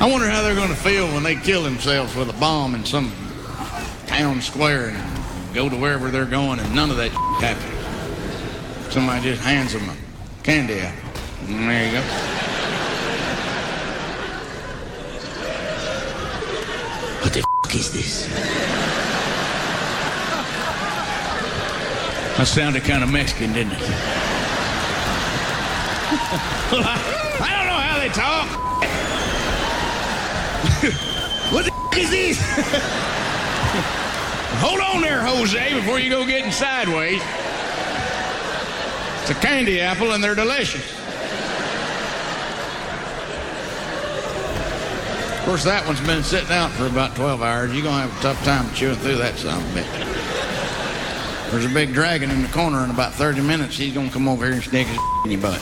S8: I wonder how they're going to feel when they kill themselves with a bomb in some town square and go to wherever they're going and none of that happens. Somebody just hands them a candy apple. And there you go. What the is this? That sounded kind of Mexican, didn't it? I don't know how they talk. What the is this? Hold on there, Jose, before you go getting sideways. It's a candy apple, and they're delicious. Of course, that one's been sitting out for about 12 hours. You're going to have a tough time chewing through that son of a bitch. There's a big dragon in the corner in about 30 minutes. He's going to come over here and stick his in your butt.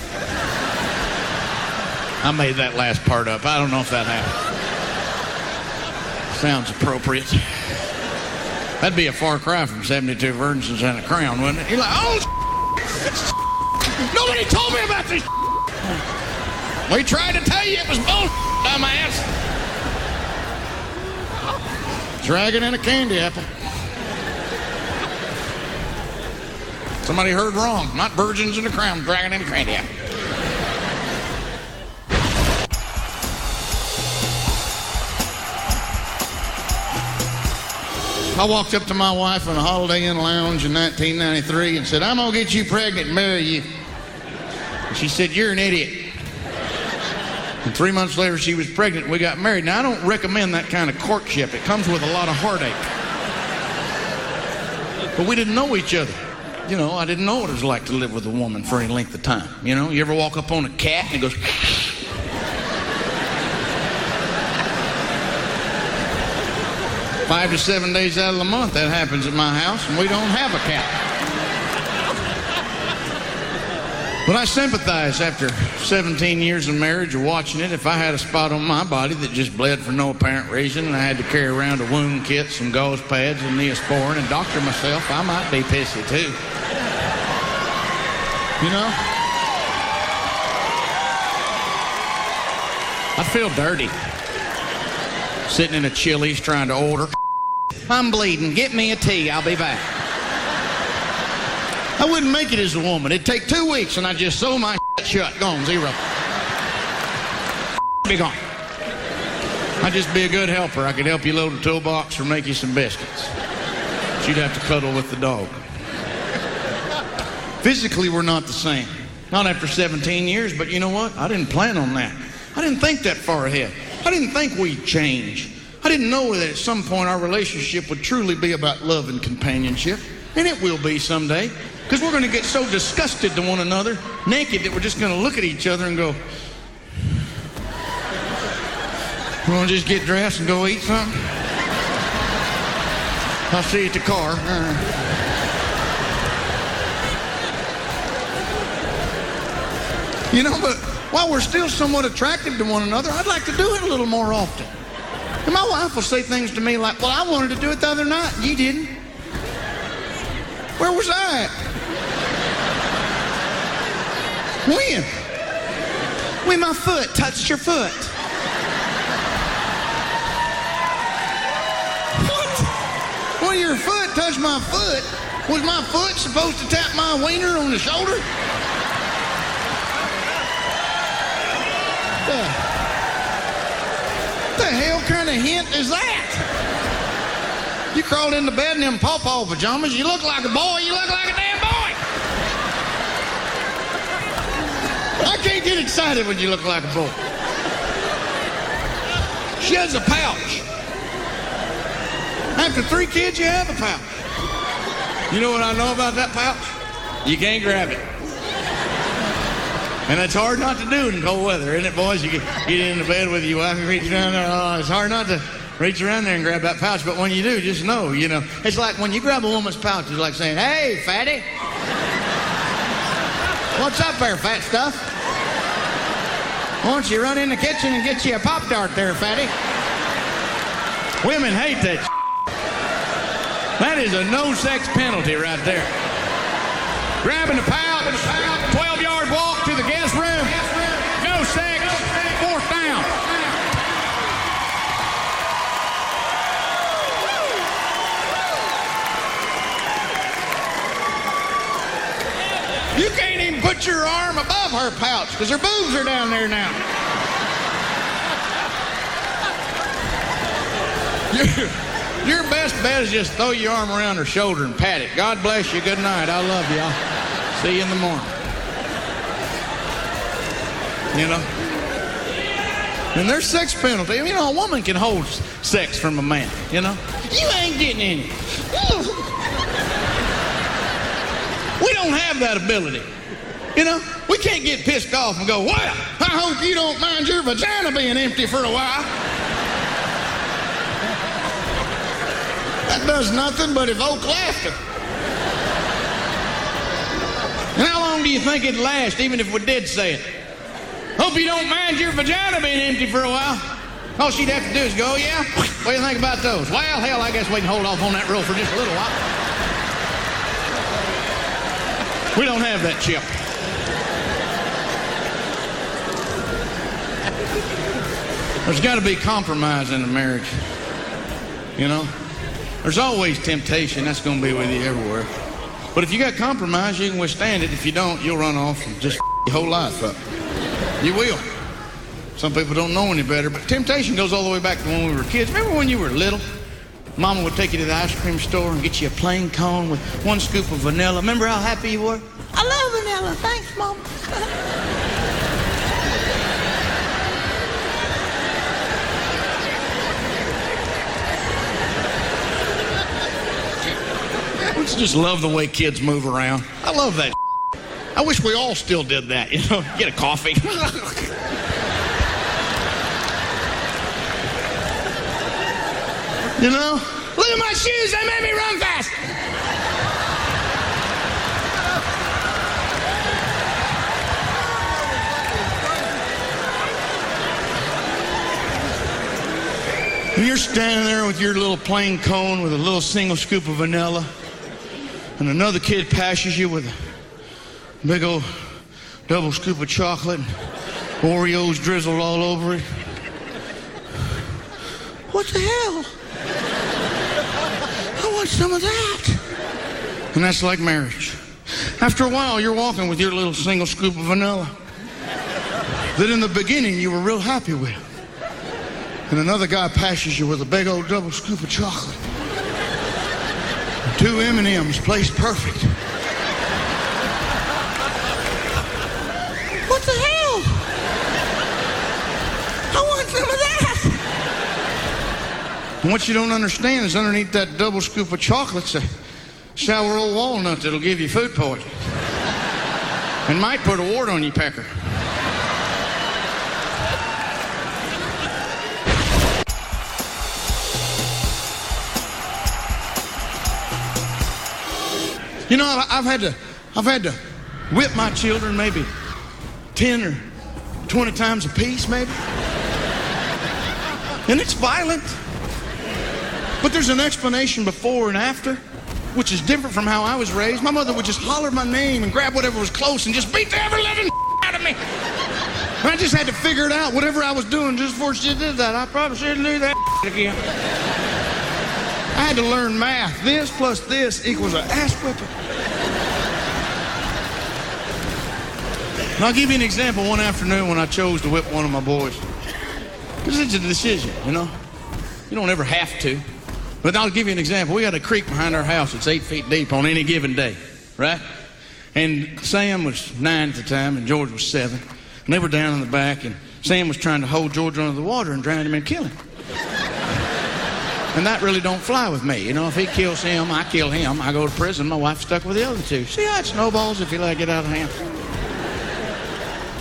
S8: I made that last part up. I don't know if that happened. Sounds appropriate. That'd be a far cry from 72 Virgins and a Crown, wouldn't it? You're like, oh, nobody told me about this. We tried to tell you it was bullshit, dumbass. Dragon and a candy apple. Somebody heard wrong. Not Virgins and a Crown, dragon and a candy apple. I walked up to my wife in a Holiday Inn lounge in 1993 and said, I'm going to get you pregnant and marry you. And she said, you're an idiot. And 3 months later, she was pregnant and we got married. Now, I don't recommend that kind of courtship. It comes with a lot of heartache. But we didn't know each other. You know, I didn't know what it was like to live with a woman for any length of time. You know, you ever walk up on a cat and it goes... 5 to 7 days out of the month, that happens at my house, and we don't have a cat. But I sympathize after 17 years of marriage of watching it. If I had a spot on my body that just bled for no apparent reason, and I had to carry around a wound kit, some gauze pads, and Neosporin, and doctor myself, I might be pissy too. You know? I feel dirty. Sitting in a Chili's trying to order. I'm bleeding. Get me a tea. I'll be back. I wouldn't make it as a woman. It'd take 2 weeks and I'd just sew my shut. Gone. Zero. Be gone. I'd just be a good helper. I could help you load a toolbox or make you some biscuits. But you'd have to cuddle with the dog. Physically, we're not the same. Not after 17 years, but you know what? I didn't plan on that. I didn't think that far ahead. I didn't think we'd change. I didn't know that at some point our relationship would truly be about love and companionship. And it will be someday. Because we're going to get so disgusted to one another, naked, that we're just going to look at each other and go, you want to just get dressed and go eat something? I'll see you at the car. You know, but while we're still somewhat attractive to one another, I'd like to do it a little more often. And my wife will say things to me like, well, I wanted to do it the other night. You didn't. Where was I at? When? When my foot touched your foot. What? When your foot touched my foot, was my foot supposed to tap my wiener on the shoulder? What the hell kind of hint is that? You crawled into bed in them pawpaw pajamas. You look like a boy. You look like a damn boy. I can't get excited when you look like a boy. She has a pouch. After 3 kids, you have a pouch. You know what I know about that pouch? You can't grab it. And it's hard not to do in cold weather, isn't it, boys? You get into bed with your wife and reach down there. Oh, it's hard not to reach around there and grab that pouch. But when you do, just know, you know. It's like when you grab a woman's pouch, it's like saying, hey, fatty. What's up there, fat stuff? Why don't you run in the kitchen and get you a Pop-Tart there, fatty? Women hate that. That is a no-sex penalty right there. Grabbing the pouch, 12-yard walk to the guest room. No sex, 4th down. You can't even put your arm above her pouch because her boobs are down there now. Your best bet is just throw your arm around her shoulder and pat it. God bless you. Good night. I love you. I'll see you in the morning. You know? And there's sex penalty. You know, a woman can hold sex from a man, you know? You ain't getting any. We don't have that ability. You know? We can't get pissed off and go, well, I hope you don't mind your vagina being empty for a while. That does nothing but evoke laughter. And how long do you think it'd last, even if we did say it? Hope you don't mind your vagina being empty for a while. All she'd have to do is go, yeah? What do you think about those? Well, hell, I guess we can hold off on that rule for just a little while. We don't have that chip. There's got to be compromise in a marriage. You know? There's always temptation. That's going to be with you everywhere. But if you got compromise, you can withstand it. If you don't, you'll run off and just your whole life up. You will. Some people don't know any better, but temptation goes all the way back to when we were kids. Remember when you were little? Mama would take you to the ice cream store and get you a plain cone with 1 scoop of vanilla. Remember how happy you were? I love vanilla. Thanks, Mama. I just love the way kids move around. I love that. I wish we all still did that, you know, get a coffee. You know, look at my shoes, they made me run fast. And you're standing there with your little plain cone with a little single scoop of vanilla, and another kid passes you with a big old double scoop of chocolate and Oreos drizzled all over it. What the hell? I want some of that. And that's like marriage. After a while, you're walking with your little single scoop of vanilla that in the beginning you were real happy with. And another guy passes you with a big old double scoop of chocolate. 2 M&Ms placed perfect. What the hell? I want some of that. And what you don't understand is underneath that double scoop of chocolate's a sour old walnut that'll give you food poisoning. And might put a wart on you, pecker. You know, I've had to whip my children maybe 10 or 20 times a piece, maybe. And it's violent. But there's an explanation before and after, which is different from how I was raised. My mother would just holler my name and grab whatever was close and just beat the ever-living out of me. And I just had to figure it out, whatever I was doing just before she did that. I probably shouldn't do that again. I had to learn math. This plus this equals an ass whipping. And I'll give you an example one afternoon when I chose to whip one of my boys. Because it's a decision, you know. You don't ever have to. But I'll give you an example. We got a creek behind our house that's 8 feet deep on any given day, right? And Sam was 9 at the time and George was 7. And they were down in the back and Sam was trying to hold George under the water and drown him and kill him. And that really don't fly with me. You know, if he kills him, I kill him. I go to prison. My wife's stuck with the other two. See how it snowballs if you let it get out of hand?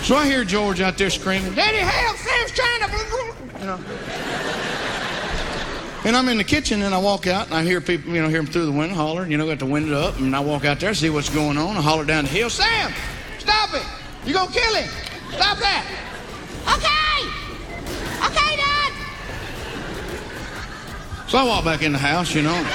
S8: So I hear George out there screaming, "Daddy, help! Sam's trying to..." You know. And I'm in the kitchen, and I walk out, and I hear people, you know, hear them through the window hollering, you know, got the window up, and I walk out there, see what's going on. I holler down the hill, "Sam, stop it! You gonna kill him! Stop that!" "Okay! Okay, Dad!" So I walk back in the house, you know.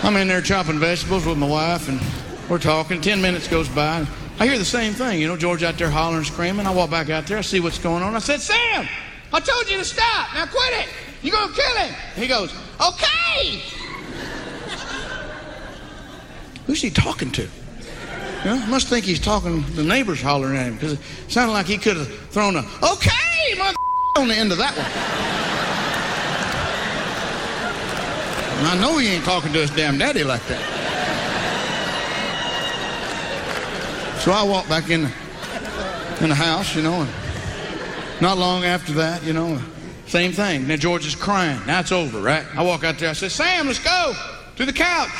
S8: I'm in there chopping vegetables with my wife, and we're talking. 10 minutes goes by. I hear the same thing, you know, George out there hollering, screaming. I walk back out there, I see what's going on. I said, "Sam, I told you to stop. Now quit it. You're going to kill him." And he goes, "Okay." Who's he talking to? You know, I must think he's talking, the neighbors hollering at him, because it sounded like he could have thrown a "okay" on the end of that one. And I know he ain't talking to his damn daddy like that. So I walk back in the house, you know, and not long after that, you know, same thing. Now George is crying. Now it's over, right? I walk out there. I say, "Sam, let's go to the couch."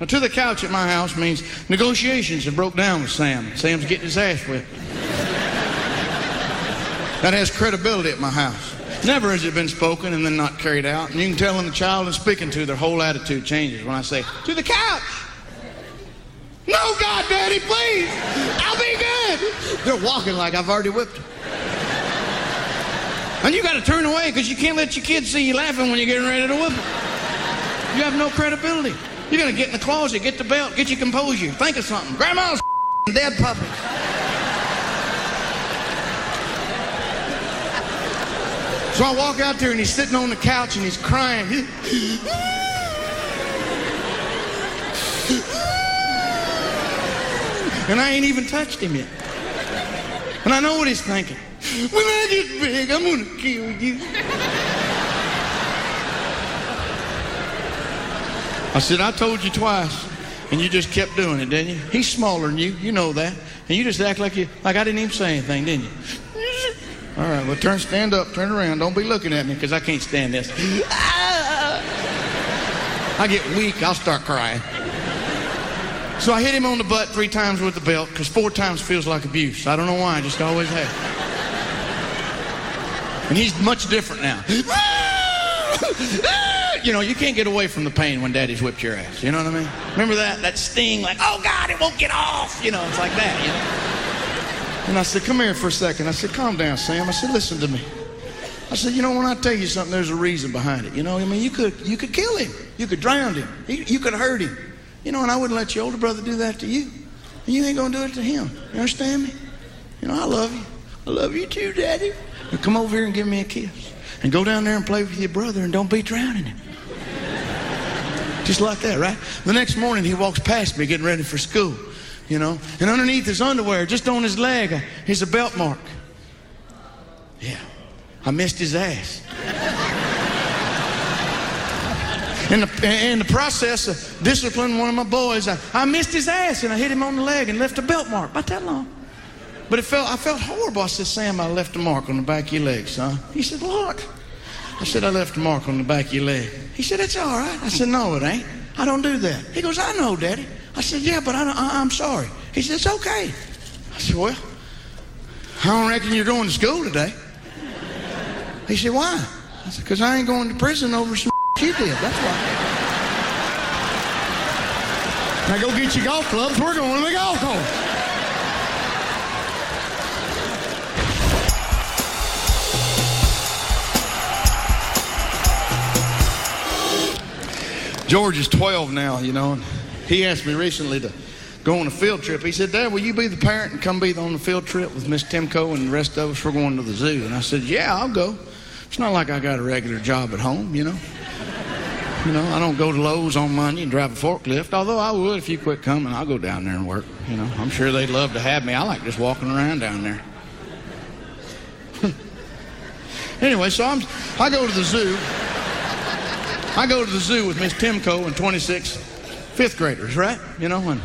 S8: Now, to the couch at my house means negotiations have broke down with Sam. Sam's getting his ass whipped. That has credibility at my house. Never has it been spoken and then not carried out. And you can tell when the child is speaking to, their whole attitude changes when I say, "To the couch." "No, God, Daddy, please. I'll be good." They're walking like I've already whipped them. And you got to turn away because you can't let your kids see you laughing when you're getting ready to whip them. You have no credibility. You got to get in the closet, get the belt, get your composure, think of something. Grandma's dead puppy. So I walk out there and he's sitting on the couch and he's crying. And I ain't even touched him yet. And I know what he's thinking. "When I get big, I'm gonna kill you." I said, "I told you twice, and you just kept doing it, didn't you? He's smaller than you know that. And you just act like I didn't even say anything, didn't you?" "All right, well, stand up, turn around. Don't be looking at me, because I can't stand this." I get weak, I'll start crying. So I hit him on the butt 3 times with the belt, because 4 times feels like abuse. I don't know why, I just always have. And he's much different now. You know, you can't get away from the pain when Daddy's whipped your ass. You know what I mean? Remember that sting, like, "Oh, God, it won't get off." You know, it's like that, you know. And I said, "Come here for a second." I said, "Calm down, Sam." I said, "Listen to me." I said, "You know, when I tell you something, there's a reason behind it. You know, I mean, you could kill him. You could drown him. You could hurt him. You know, and I wouldn't let your older brother do that to you. And you ain't going to do it to him. You understand me? You know, I love you. I love you too, Daddy. Now come over here and give me a kiss. And go down there and play with your brother and don't be drowning him." Just like that, right? The next morning, he walks past me getting ready for school, you know. And underneath his underwear, just on his leg, is a belt mark. Yeah, I missed his ass. In the process of disciplining one of my boys, I missed his ass and I hit him on the leg and left a belt mark, about that long. But I felt horrible. I said, "Sam, I left a mark on the back of your leg, son." He said, "What?" I said, "I left a mark on the back of your leg." He said, "It's all right." I said, "No, it ain't. I don't do that." He goes, "I know, Daddy." I said, "Yeah, but I'm sorry." He said, "It's okay." I said, "Well, I don't reckon you're going to school today." He said, "Why?" I said, "Because I ain't going to prison over some you did, that's why." Now go get your golf clubs. We're going to the golf course. George is 12 now, you know, and he asked me recently to go on a field trip. He said, "Dad, will you be the parent and come be on the field trip with Miss Timko and the rest of us? We're going to the zoo." And I said, "Yeah, I'll go. It's not like I got a regular job at home, you know. You know, I don't go to Lowe's on Monday and drive a forklift, although I would if you quit coming. I'll go down there and work, you know. I'm sure they'd love to have me. I like just walking around down there." Anyway, so I go to the zoo. I go to the zoo with Miss Timko and 26 fifth graders, right? You know, and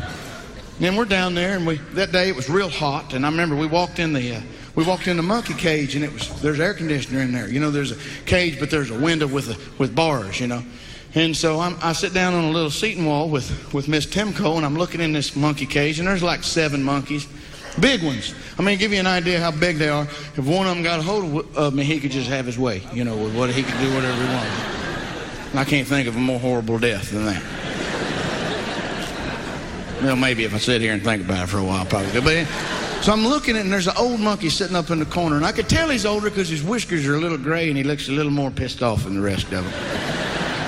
S8: then we're down there, and that day it was real hot, and I remember we walked in the we walked in the monkey cage, and there's air conditioner in there. You know, there's a cage, but there's a window with bars, you know. And so I sit down on a little seating wall with Miss Timko, and I'm looking in this monkey cage, and there's like 7 monkeys. Big ones. I mean, give you an idea how big they are. If one of them got a hold of me, he could just have his way, you know, with what he could do whatever he wanted. And I can't think of a more horrible death than that. Well, maybe if I sit here and think about it for a while, probably. But so I'm looking at it, and there's an old monkey sitting up in the corner, and I could tell he's older because his whiskers are a little gray, and he looks a little more pissed off than the rest of them.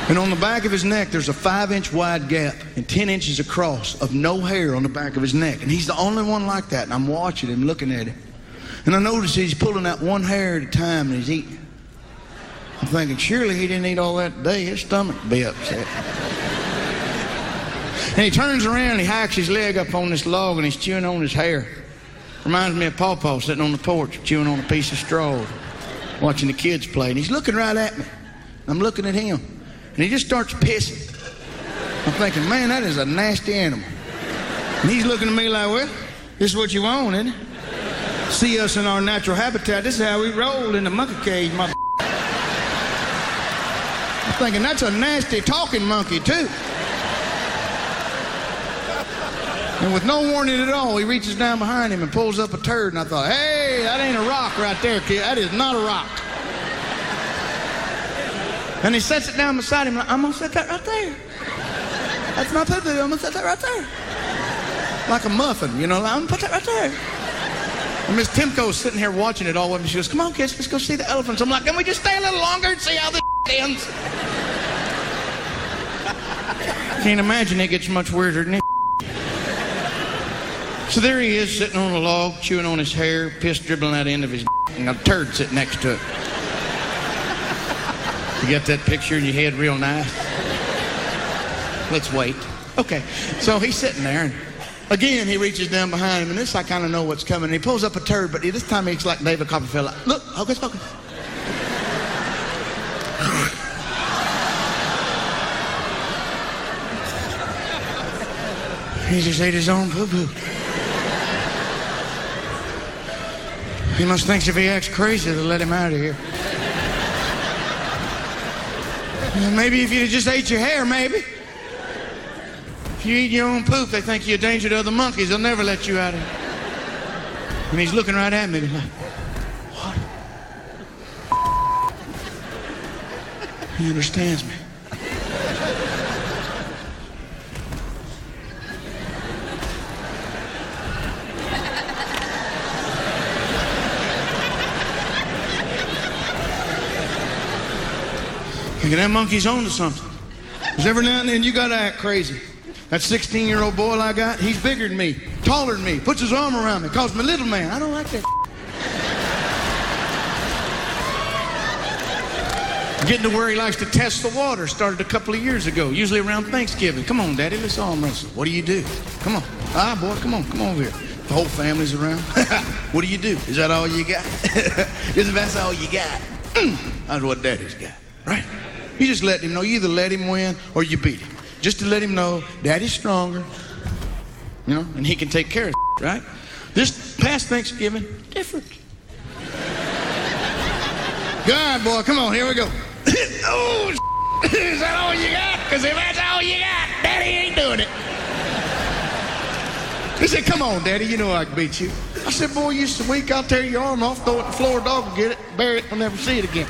S8: And on the back of his neck, there's a 5-inch wide gap and 10 inches across of no hair on the back of his neck. And he's the only one like that. And I'm watching him, looking at him. And I notice he's pulling out one hair at a time and he's eating. I'm thinking, surely he didn't eat all that today. His stomach would be upset. And he turns around and he hikes his leg up on this log and he's chewing on his hair. Reminds me of Paw Paw sitting on the porch, chewing on a piece of straw, watching the kids play. And he's looking right at me. I'm looking at him. And he just starts pissing. I'm thinking, man, that is a nasty animal. And he's looking at me like, well, this is what you want, isn't it? See us in our natural habitat. This is how we roll in the monkey cage, I'm thinking, that's a nasty talking monkey, too. And with no warning at all, he reaches down behind him and pulls up a turd. And I thought, hey, that ain't a rock right there, kid. That is not a rock. And he sets it down beside him. Like, I'm going to set that right there. That's my poo-poo. I'm going to set that right there. Like a muffin, you know. I'm going to put that right there. And Miss Timko's sitting here watching it all with me. She goes, come on, kids, let's go see the elephants. I'm like, can we just stay a little longer and see how this ends? Can't imagine it gets much weirder than it. So there he is, sitting on a log, chewing on his hair, piss dribbling out the end of his and a turd sitting next to it. You got that picture in your head real nice? Let's wait. Okay, so he's sitting there, and again, he reaches down behind him, and this I kind of know what's coming. He pulls up a turd, but this time he's like David Copperfield. Like, look, hocus pocus. He just ate his own poo-poo. He must think if he acts crazy, they'll let him out of here. Maybe if you just ate your hair, maybe. If you eat your own poop, they think you're a danger to other monkeys. They'll never let you out of here. And he's looking right at me like, what? He understands me. Thinking that monkey's on to something. Because every now and then you gotta act crazy. That 16-year-old boy I got, he's bigger than me, taller than me, puts his arm around me, calls me little man. I don't like that. Getting to where he likes to test the water started a couple of years ago, usually around Thanksgiving. Come on, Daddy, let's arm wrestle. What do you do? Come on. Ah, boy, come on over here. The whole family's around. What do you do? Is that all you got? Is that's all you got? That's what Daddy's got, right? You just let him know. You either let him win or you beat him. Just to let him know Daddy's stronger, you know, and he can take care of it, right? This past Thanksgiving, different. God, boy, come on, here we go. Oh, is that all you got? Because if that's all you got, Daddy ain't doing it. He said, come on, Daddy, you know I can beat you. I said, boy, you so weak, I'll tear your arm off, throw it on the floor, dog will get it, bury it, we'll never see it again.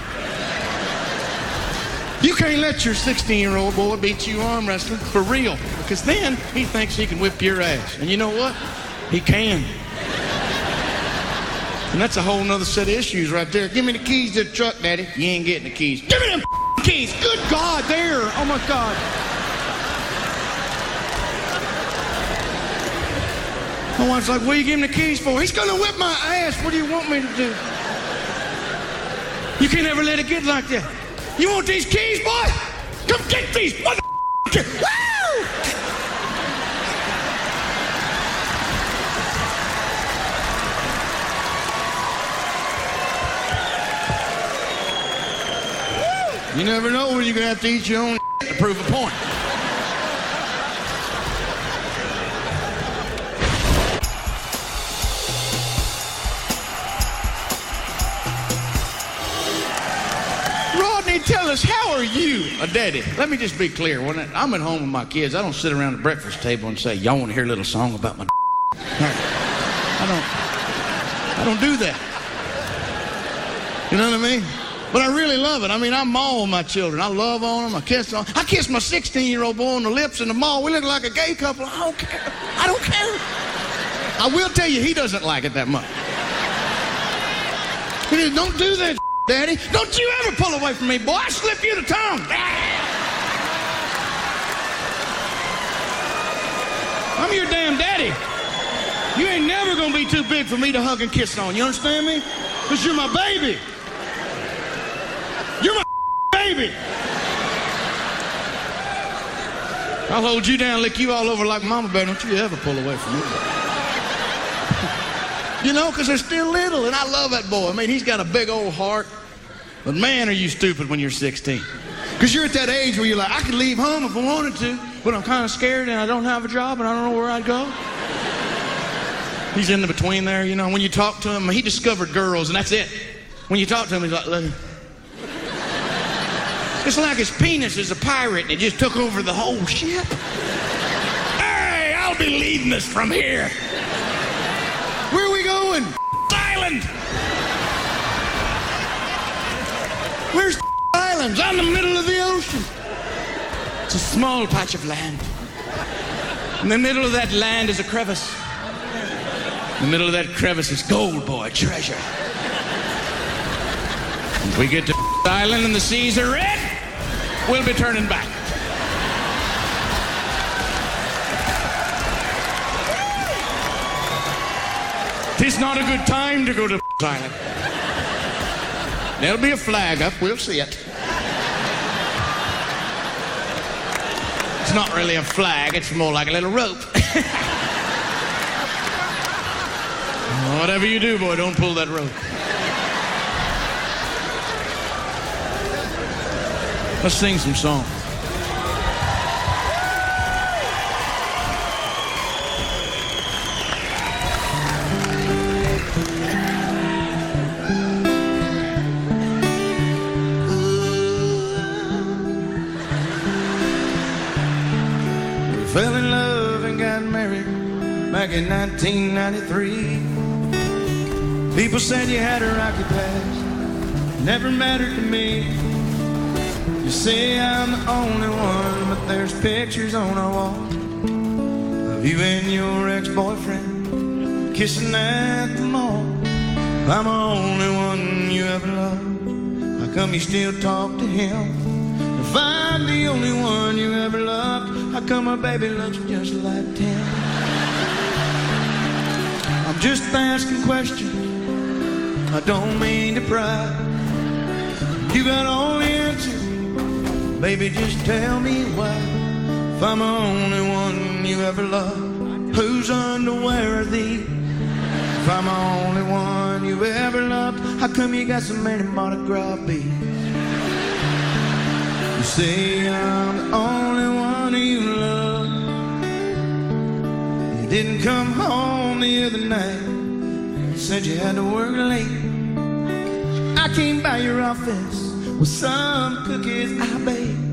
S8: You can't let your 16-year-old boy beat you arm wrestling for real, because then he thinks he can whip your ass. And you know what? He can. And that's a whole nother set of issues right there. Give me the keys to the truck, Daddy. You ain't getting the keys. Give me them keys. Good God, there. Oh, my God. My wife's like, what are you giving the keys for? He's going to whip my ass. What do you want me to do? You can't ever let it get like that. You want these keys, boy? Come get these mother keys. Woo! You never know when you're going to have to eat your own to prove a point. you a daddy? Let me just be clear. When I'm at home with my kids, I don't sit around the breakfast table and say, y'all want to hear a little song about my I don't do that. You know what I mean? But I really love it. I mean, I maul with my children. I love on them. I kiss on them. I kissed my 16-year-old boy on the lips in the mall. We look like a gay couple. I don't care. I don't care. I will tell you, he doesn't like it that much. He says, don't do that, Daddy. Don't you ever pull away from me, boy. I slip you the tongue. I'm your damn daddy. You ain't never gonna be too big for me to hug and kiss on. You understand me? Because you're my baby. You're my baby. I'll hold you down, lick you all over like mama bear. Don't you ever pull away from me. You know, because they're still little, and I love that boy. I mean, he's got a big old heart. But man, are you stupid when you're 16. Because you're at that age where you're like, I could leave home if I wanted to, but I'm kind of scared and I don't have a job and I don't know where I'd go. He's in the between there, you know. When you talk to him, he discovered girls, and that's it. When you talk to him, he's like, look. It's like his penis is a pirate and it just took over the whole ship. Hey, I'll be leading us from here. Where are we going? Island. Where's Islands? On the middle of the ocean. It's a small patch of land. In the middle of that land is a crevice. In the middle of that crevice is gold, boy, treasure. If we get to Island and the seas are red, we'll be turning back. It's not a good time to go to Island. There'll be a flag up, we'll see it. It's not really a flag, it's more like a little rope. Whatever you do, boy, don't pull that rope. Let's sing some songs.
S6: We fell in love and got married back in 1993. People said you had a rocky past, never mattered to me. You say I'm the only one, but there's pictures on our wall of you and your ex-boyfriend kissing at the mall. I'm the only one you ever loved. How come you still talk to him? If I'm the only one you ever loved, how come my baby looks just like Tim? I'm just asking questions, I don't mean to pry. You got all the answers, baby, just tell me why. If I'm the only one you ever loved, whose underwear are these? If I'm the only one you ever loved, how come you got so many Mardi Gras beads? You say I'm the only one you love. You didn't come home the other night, you said you had to work late. I came by your office with some cookies I baked.